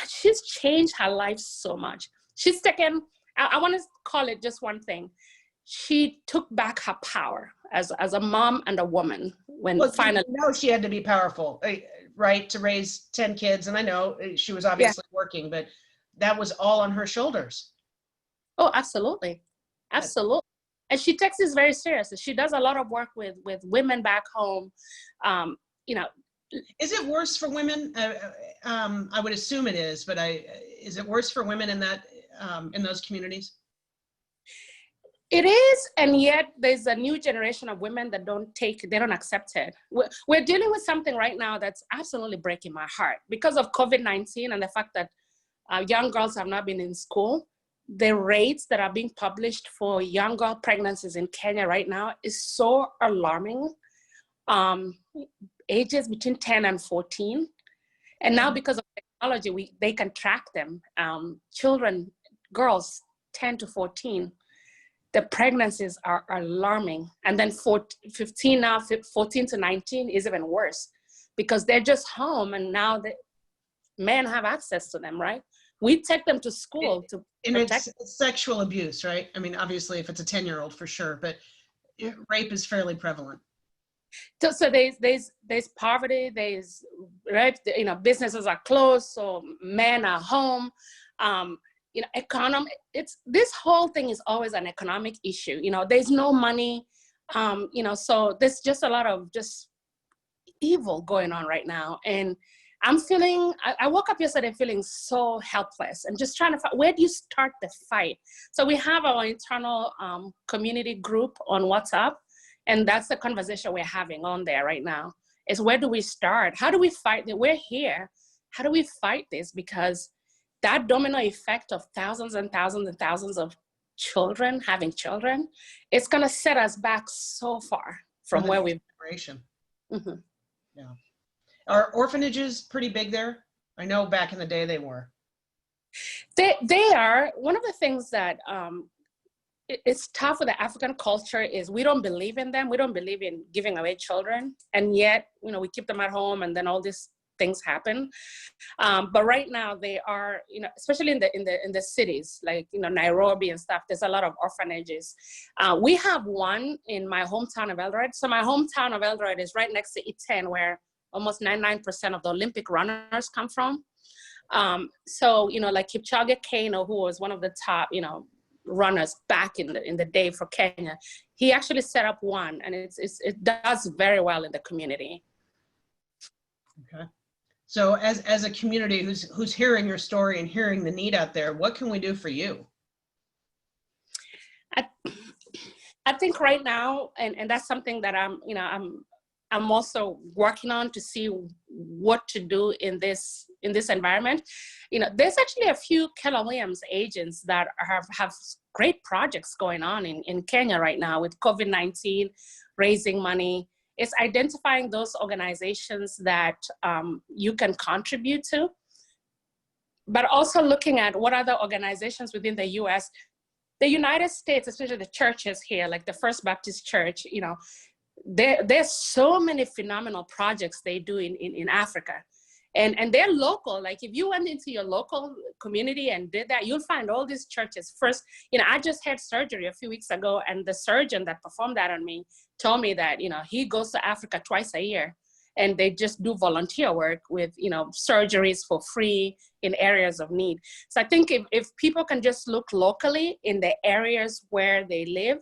S2: She's changed her life so much. She's taken, I want to call it just one thing. She took back her power as a mom and a woman when finally.
S1: You know, she had to be powerful, right, to raise 10 kids. And I know she was obviously working, but that was all on her shoulders.
S2: Oh, absolutely. Absolutely. And she takes this very seriously. She does a lot of work with women back home. You know,
S1: is it worse for women? I would assume it is, but is it worse for women in that in those communities?
S2: It is, and yet there's a new generation of women that they don't accept it. We're dealing with something right now that's absolutely breaking my heart because of COVID-19 and the fact that young girls have not been in school. The rates that are being published for young girl pregnancies in Kenya right now is so alarming. Ages between 10 and 14. And now because of technology, they can track them. Children, girls 10 to 14, the pregnancies are alarming. And then 15 now, 14 to 19 is even worse because they're just home and now the men have access to them, right? We take them to school to protect.
S1: It's sexual abuse, right? I mean, obviously if it's a 10-year-old for sure, but rape is fairly prevalent.
S2: So there's poverty, there's rape, you know, businesses are closed, so men are home. You know, this whole thing is always an economic issue. You know, there's no money, you know, so there's just a lot of just evil going on right now. And I'm feeling, I woke up yesterday feeling so helpless and just trying to find, where do you start the fight? So we have our internal community group on WhatsApp, and that's the conversation we're having on there right now, is where do we start? How do we fight it? We're here. How do we fight this? Because that domino effect of thousands and thousands and thousands of children having children, it's gonna set us back so far from where we've been.
S1: Mm-hmm. Yeah. Are orphanages pretty big there? I know back in the day they were.
S2: They are. One of the things that it's tough with the African culture is we don't believe in them. We don't believe in giving away children, and yet, you know, we keep them at home, and then all these things happen. But right now they are, you know, especially in the cities like, you know, Nairobi and stuff. There's a lot of orphanages. We have one in my hometown of Eldoret. So my hometown of Eldoret is right next to E10, where almost 99% of the Olympic runners come from. So, you know, like Kipchoge Keino, who was one of the top, you know, runners back in the day for Kenya, he actually set up one, and it does very well in the community.
S1: Okay. So as a community who's hearing your story and hearing the need out there, what can we do for you?
S2: I think right now, and that's something that I'm also working on to see what to do in this environment. You know, there's actually a few Keller Williams agents that have great projects going on in Kenya right now with COVID-19, raising money. It's identifying those organizations that you can contribute to, but also looking at what other organizations within the US, the United States, especially the churches here, like the First Baptist Church, you know, there's so many phenomenal projects they do in Africa. And they're local. Like if you went into your local community and did that, you'll find all these churches. First, you know, I just had surgery a few weeks ago, and the surgeon that performed that on me told me that, you know, he goes to Africa twice a year, and they just do volunteer work with, you know, surgeries for free in areas of need. So I think if people can just look locally in the areas where they live,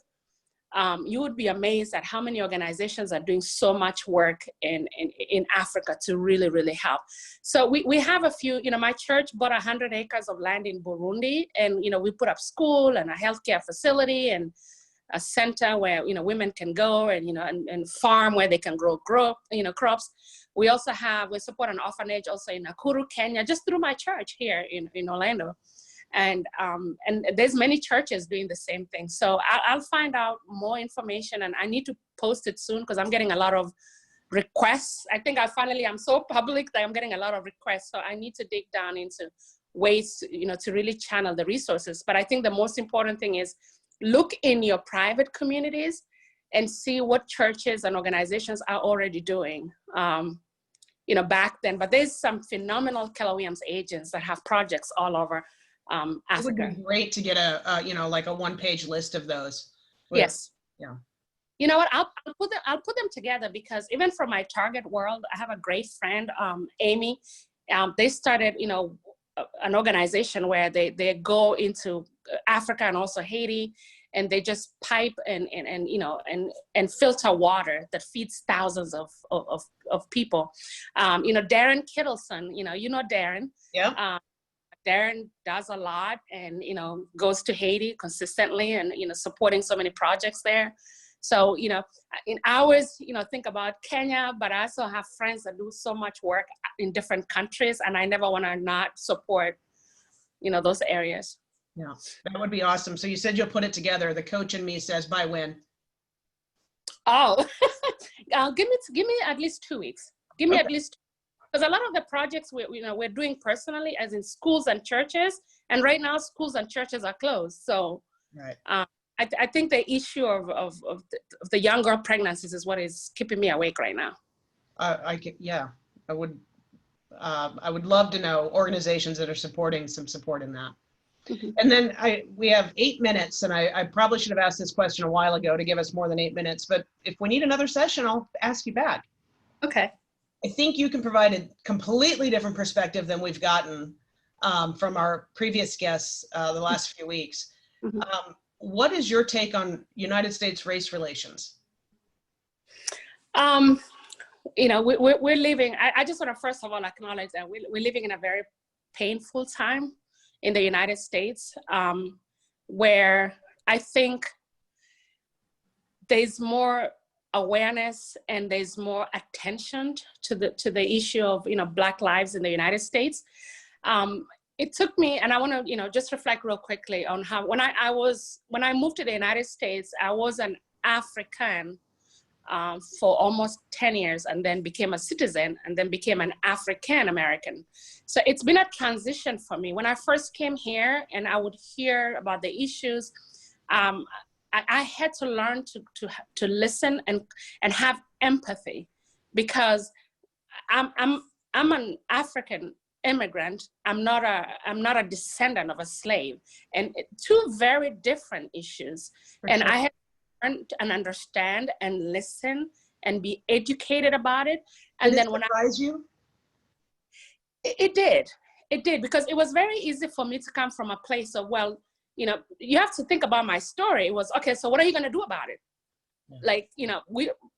S2: you would be amazed at how many organizations are doing so much work in Africa to really, really help. So we have a few, you know, my church bought 100 acres of land in Burundi, and, you know, we put up school and a healthcare facility and a center where, you know, women can go and, you know, and farm where they can grow, you know, crops. We support an orphanage also in Nakuru, Kenya, just through my church here in Orlando. And there's many churches doing the same thing. So I'll find out more information, and I need to post it soon because I'm getting a lot of requests. I think I'm so public that I'm getting a lot of requests. So I need to dig down into ways, to really channel the resources. But I think the most important thing is look in your private communities and see what churches and organizations are already doing, back then. But there's some phenomenal Keller Williams agents that have projects all over Africa.
S1: It would be great to get like a one-page list of those.
S2: Yes.
S1: Yeah.
S2: You know what? I'll put them together, because even for my target world, I have a great friend, Amy. They started, an organization where they go into Africa and also Haiti, and they just pipe and filter water that feeds thousands of people. Darren Kittleson, Darren.
S1: Yeah.
S2: Darren does a lot, and goes to Haiti consistently, and supporting so many projects there. So in hours, think about Kenya, but I also have friends that do so much work in different countries, and I never want to not support those areas.
S1: Yeah, that would be awesome. So you said you'll put it together. The coach in me says by when?
S2: Oh, give me at least 2 weeks. Give me
S1: Okay.
S2: at least, because a lot of the projects we're doing personally, as in schools and churches, and right now schools and churches are closed. So
S1: Right.
S2: I think the issue of the young girl pregnancies is what is keeping me awake right now.
S1: I would love to know organizations that are supporting some support in that.
S2: Mm-hmm.
S1: And then we have 8 minutes, and I probably should have asked this question a while ago to give us more than 8 minutes, but if we need another session, I'll ask you back.
S2: Okay.
S1: I think you can provide a completely different perspective than we've gotten from our previous guests the last few weeks.
S2: Mm-hmm.
S1: What is your take on United States race relations?
S2: We're living, I just want to first of all acknowledge that we're living in a very painful time in the United States, where I think there's more awareness and there's more attention to the issue of Black lives in the United States. It took me, and I want to just reflect real quickly on how when I moved to the United States, I was an African for almost 10 years, and then became a citizen, and then became an African American. So it's been a transition for me. When I first came here and I would hear about the issues, I had to learn to listen and have empathy, because I'm an African immigrant. I'm not a descendant of a slave, and two very different issues. And I had to learn and understand and listen and be educated about it. And then when it did, because it was very easy for me to come from a place of, well, you have to think about my story. It was, okay, so what are you going to do about it? Yeah. Like,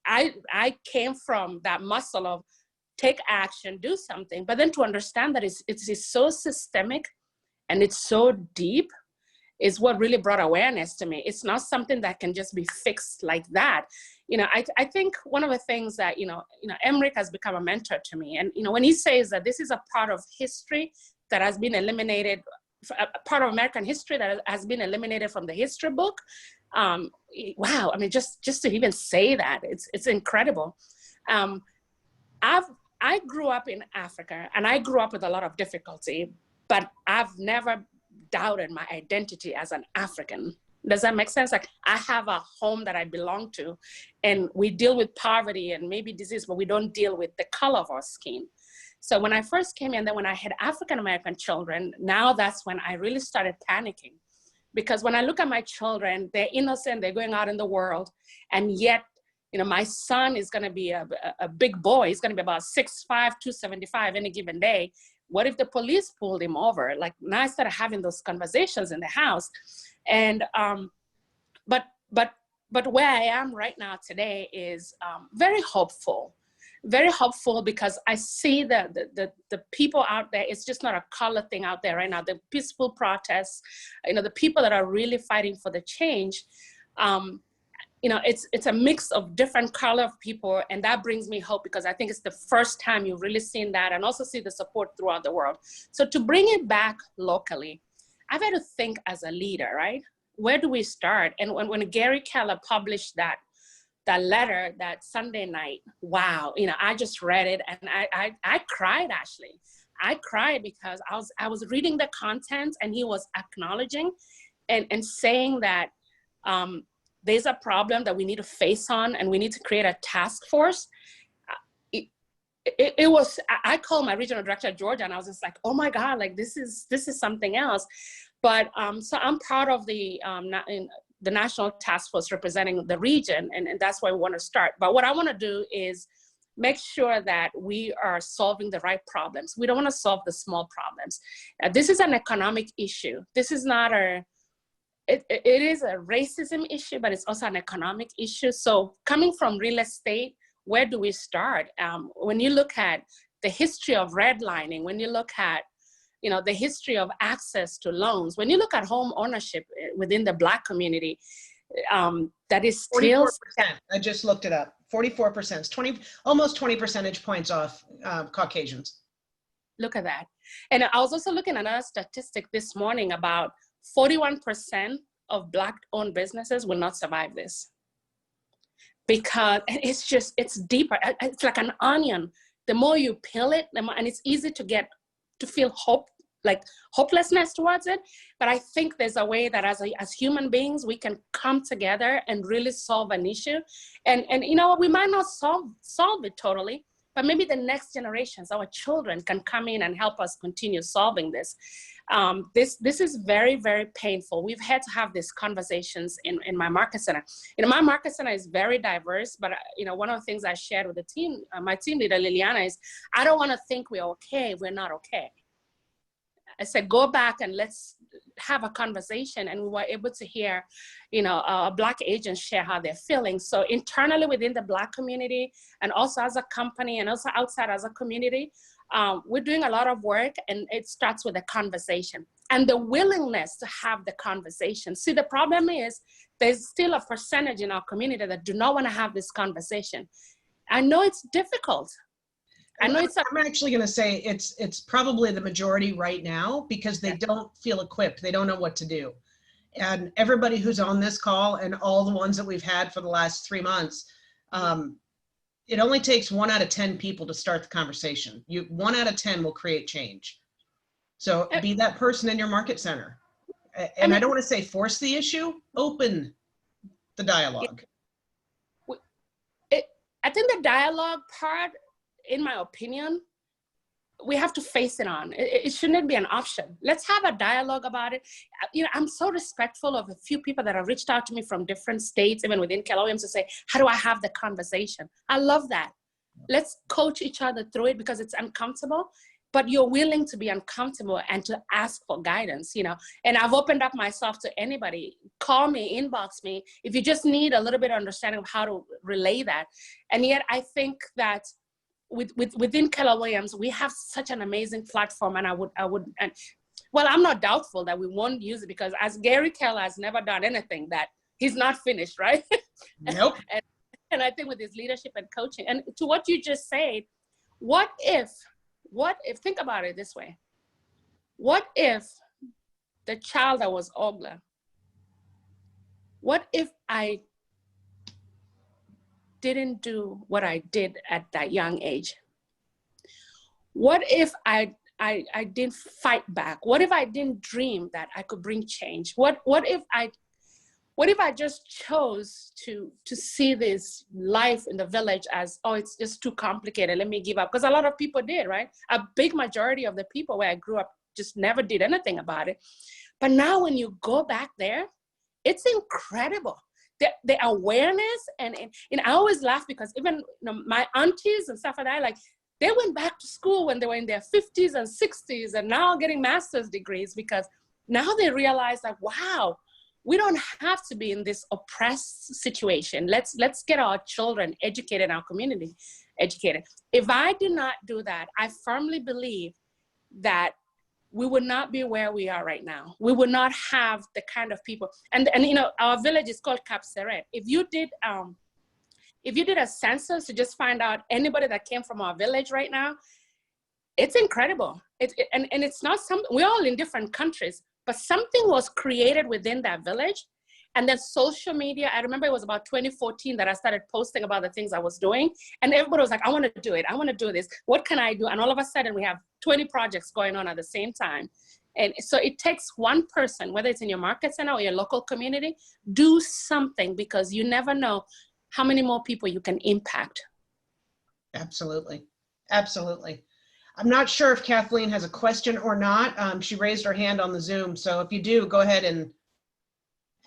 S2: I came from that muscle of take action, do something, but then to understand that it's so systemic and it's so deep is what really brought awareness to me. It's not something that can just be fixed like that. I think one of the things that, Emmerich has become a mentor to me. And, when he says that this is a part of history that has been eliminated, a part of American history that has been eliminated from the history book. Wow, I mean, just to even say that, it's incredible. I grew up in Africa, and I grew up with a lot of difficulty, but I've never doubted my identity as an African. Does that make sense? Like, I have a home that I belong to, and we deal with poverty and maybe disease, but we don't deal with the color of our skin. So when I first came in, then when I had African-American children, now that's when I really started panicking. Because when I look at my children, they're innocent, they're going out in the world, and yet, my son is going to be a big boy. He's going to be about 6'5", 275 any given day. What if the police pulled him over? Like, now I started having those conversations in the house. And, but where I am right now today is very hopeful because I see that the people out there, it's just not a color thing out there right now. The peaceful protests, the people that are really fighting for the change, it's a mix of different color of people, and that brings me hope, because I think it's the first time you've really seen that, and also see the support throughout the world. So to bring it back locally, I've had to think as a leader, right? Where do we start? And when Gary Keller published that letter that Sunday night, wow, you know, I just read it and I cried, actually. I cried because I was reading the content, and he was acknowledging and saying that there's a problem that we need to face on, and we need to create a task force. It was, I called my regional director at Georgia, and I was just like, oh my God, like this is something else. But so I'm part of the national task force representing the region, and that's where we want to start. But what I want to do is make sure that we are solving the right problems. We don't want to solve the small problems. This is an economic issue. This is not it is a racism issue, but it's also an economic issue. So coming from real estate, where do we start? When you look at the history of redlining, when you look at, you know, the history of access to loans, when you look at home ownership within the Black community, that is still
S1: 44%. I just looked it up. 44%. It's almost 20 percentage points off Caucasians.
S2: Look at that. And I was also looking at another statistic this morning about 41% of Black-owned businesses will not survive this. Because it's deeper. It's like an onion. The more you peel it, the more, and it's easy to feel hopelessness towards it. But I think there's a way that as human beings, we can come together and really solve an issue. And you know, we might not solve it totally, but maybe the next generations, our children, can come in and help us continue solving this. This is very, very painful. We've had to have these conversations in my market center. You know, my market center is very diverse, but you know, one of the things I shared with the team, my team leader, Liliana, is I don't want to think we're okay if we're not okay. I said, go back and let's have a conversation. And we were able to hear, you know, Black agents share how they're feeling. So internally within the Black community, and also as a company, and also outside as a community, we're doing a lot of work, and it starts with a conversation and the willingness to have the conversation. See, the problem is there's still a percentage in our community that do not want to have this conversation. I know it's difficult. I know
S1: I'm actually going to say it's probably the majority right now, because they don't feel equipped. They don't know what to do. And everybody who's on this call, and all the ones that we've had for the last 3 months, it only takes 1 out of 10 people to start the conversation. 1 out of 10 will create change. So be that person in your market center. And I don't want to say force the issue, open the dialogue.
S2: I think the dialogue part, in my opinion, we have to face it on. It shouldn't be an option. Let's have a dialogue about it. You know, I'm so respectful of a few people that have reached out to me from different states, even within Keller Williams, to say, how do I have the conversation? I love that. Let's coach each other through it, because it's uncomfortable, but you're willing to be uncomfortable and to ask for guidance, you know. And I've opened up myself to anybody. Call me, inbox me, if you just need a little bit of understanding of how to relay that. And yet I think that within Keller Williams, we have such an amazing platform, and well, I'm not doubtful that we won't use it, because as Gary Keller has never done anything that he's not finished, right?
S1: Nope.
S2: and I think with his leadership and coaching, and to what you just said, what if, think about it this way, what if the child that was Oglah, what if I didn't do what I did at that young age? What if I didn't fight back? What if I didn't dream that I could bring change? What if I just chose to see this life in the village as, oh, it's just too complicated, let me give up? Because a lot of people did, right? A big majority of the people where I grew up just never did anything about it. But now when you go back there, it's incredible. The awareness, and I always laugh, because even, you know, my aunties and stuff like that, like, they went back to school when they were in their 50s and 60s, and now getting master's degrees, because now they realize that, wow, we don't have to be in this oppressed situation. Let's get our children educated, our community educated. If I did not do that, I firmly believe that we would not be where we are right now. We would not have the kind of people, and you know, our village is called Cap Seret. If you did a census to just find out anybody that came from our village right now, it's incredible. And it's not something, we're all in different countries, but something was created within that village. And then social media, I remember it was about 2014 that I started posting about the things I was doing. And everybody was like, I want to do it. I want to do this. What can I do? And all of a sudden we have 20 projects going on at the same time. And so it takes one person, whether it's in your market center or your local community, do something, because you never know how many more people you can impact.
S1: Absolutely. Absolutely. I'm not sure if Kathleen has a question or not. She raised her hand on the Zoom. So if you do, go ahead and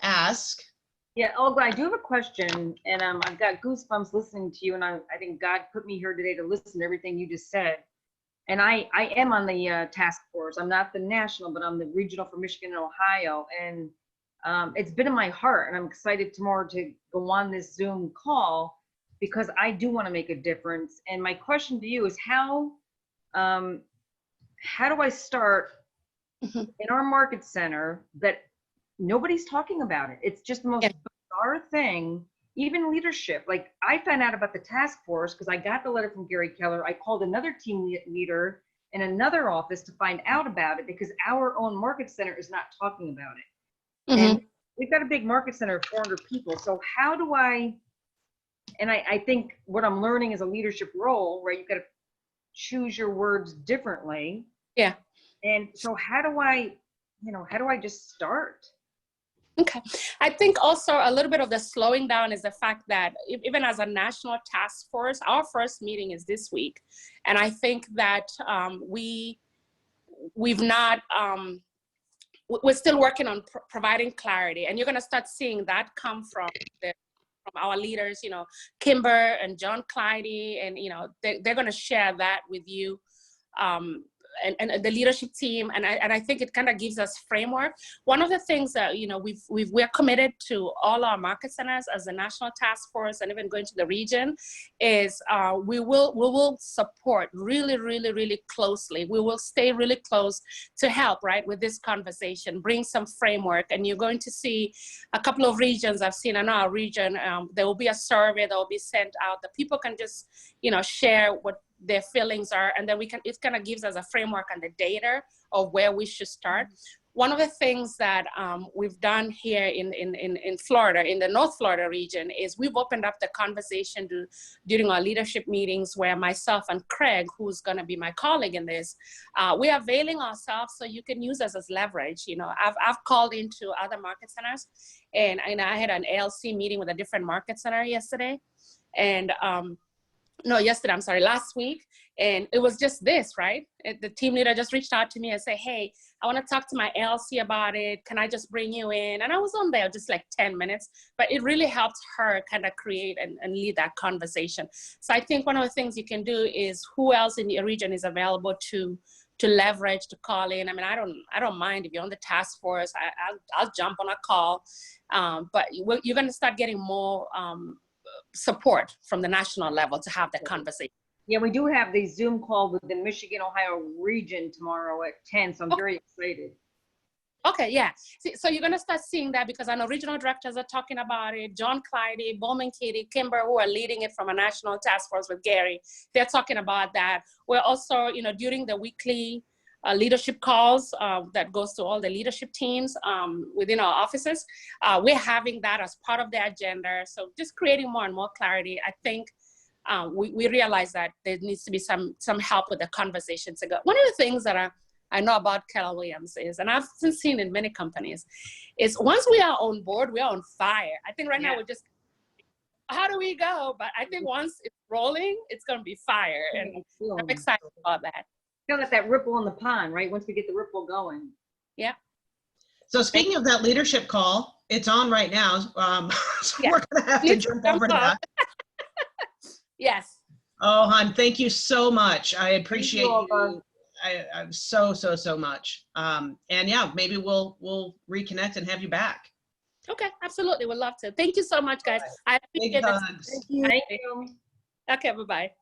S1: ask.
S3: Yeah, Oglah, I do have a question, and I've got goosebumps listening to you, and I think God put me here today to listen to everything you just said. And I am on the task force. I'm not the national, but I'm the regional for Michigan and Ohio. And it's been in my heart, and I'm excited tomorrow to go on this Zoom call, because I do want to make a difference. And my question to you is how do I start in our market center that nobody's talking about it? It's just the most bizarre thing. Even leadership, like I found out about the task force because I got the letter from Gary Keller. I called another team leader in another office to find out about it, because our own market center is not talking about it. And we've got a big market center of 400 people. So how do I think what I'm learning is a leadership role, right? You've got to choose your words differently.
S2: Yeah.
S3: And so how do I just start?
S2: Okay. I think also a little bit of the slowing down is the fact that even as a national task force, our first meeting is this week. And I think that we're still working on providing clarity. And you're going to start seeing that come from our leaders, Kimber and John Clyde, and, they're going to share that with you. And the leadership team, and I think it kind of gives us framework. One of the things that we're committed to all our market centers as a national task force, and even going to the region, is we will support really, really, really closely. We will stay really close to help, right, with this conversation, bring some framework. And you're going to see a couple of regions. I've seen in our region, there will be a survey that will be sent out that people can just share what their feelings are, and then it kind of gives us a framework and the data of where we should start. One of the things that we've done here in Florida, in the North Florida region, is we've opened up the conversation during our leadership meetings, where myself and Craig, who's going to be my colleague in this, we are availing ourselves so you can use us as leverage. I've called into other market centers, and I had an ALC meeting with a different market center yesterday, and last week. And it was just this, right? The team leader just reached out to me and said, hey, I want to talk to my ALC about it. Can I just bring you in? And I was on there just like 10 minutes, but it really helped her kind of create and lead that conversation. So I think one of the things you can do is, who else in your region is available to leverage, to call in? I mean, I don't mind if you're on the task force. I'll jump on a call, but you're going to start getting more support from the national level to have that conversation.
S3: Yeah, we do have the Zoom call with the Michigan, Ohio region tomorrow at 10, so I'm very excited.
S2: Okay, yeah. So you're going to start seeing that, because I know regional directors are talking about it. John Clyde, Bowman Katie, Kimber, who are leading it from a national task force with Gary, they're talking about that. We're also, during the weekly leadership calls that goes to all the leadership teams within our offices, we're having that as part of the agenda. So just creating more and more clarity. I think we realize that there needs to be some help with the conversations. One of the things that I know about Keller Williams is, and I've seen in many companies, is once we are on board, we are on fire. I think right now we're just, how do we go? But I think once it's rolling, it's going to be fire. And I'm excited about that.
S3: Feel like that ripple in the pond, right? Once we get the ripple going.
S2: Yeah.
S1: So speaking of that leadership call, it's on right now. So we're going to have to jump over to that.
S2: Yes.
S1: Oh, hon, thank you so much. I appreciate you. I so much. And yeah, maybe we'll reconnect and have you back.
S2: Okay, absolutely. We'd love to. Thank you so much, guys. I appreciate it.
S3: Thank you.
S2: Okay, bye-bye.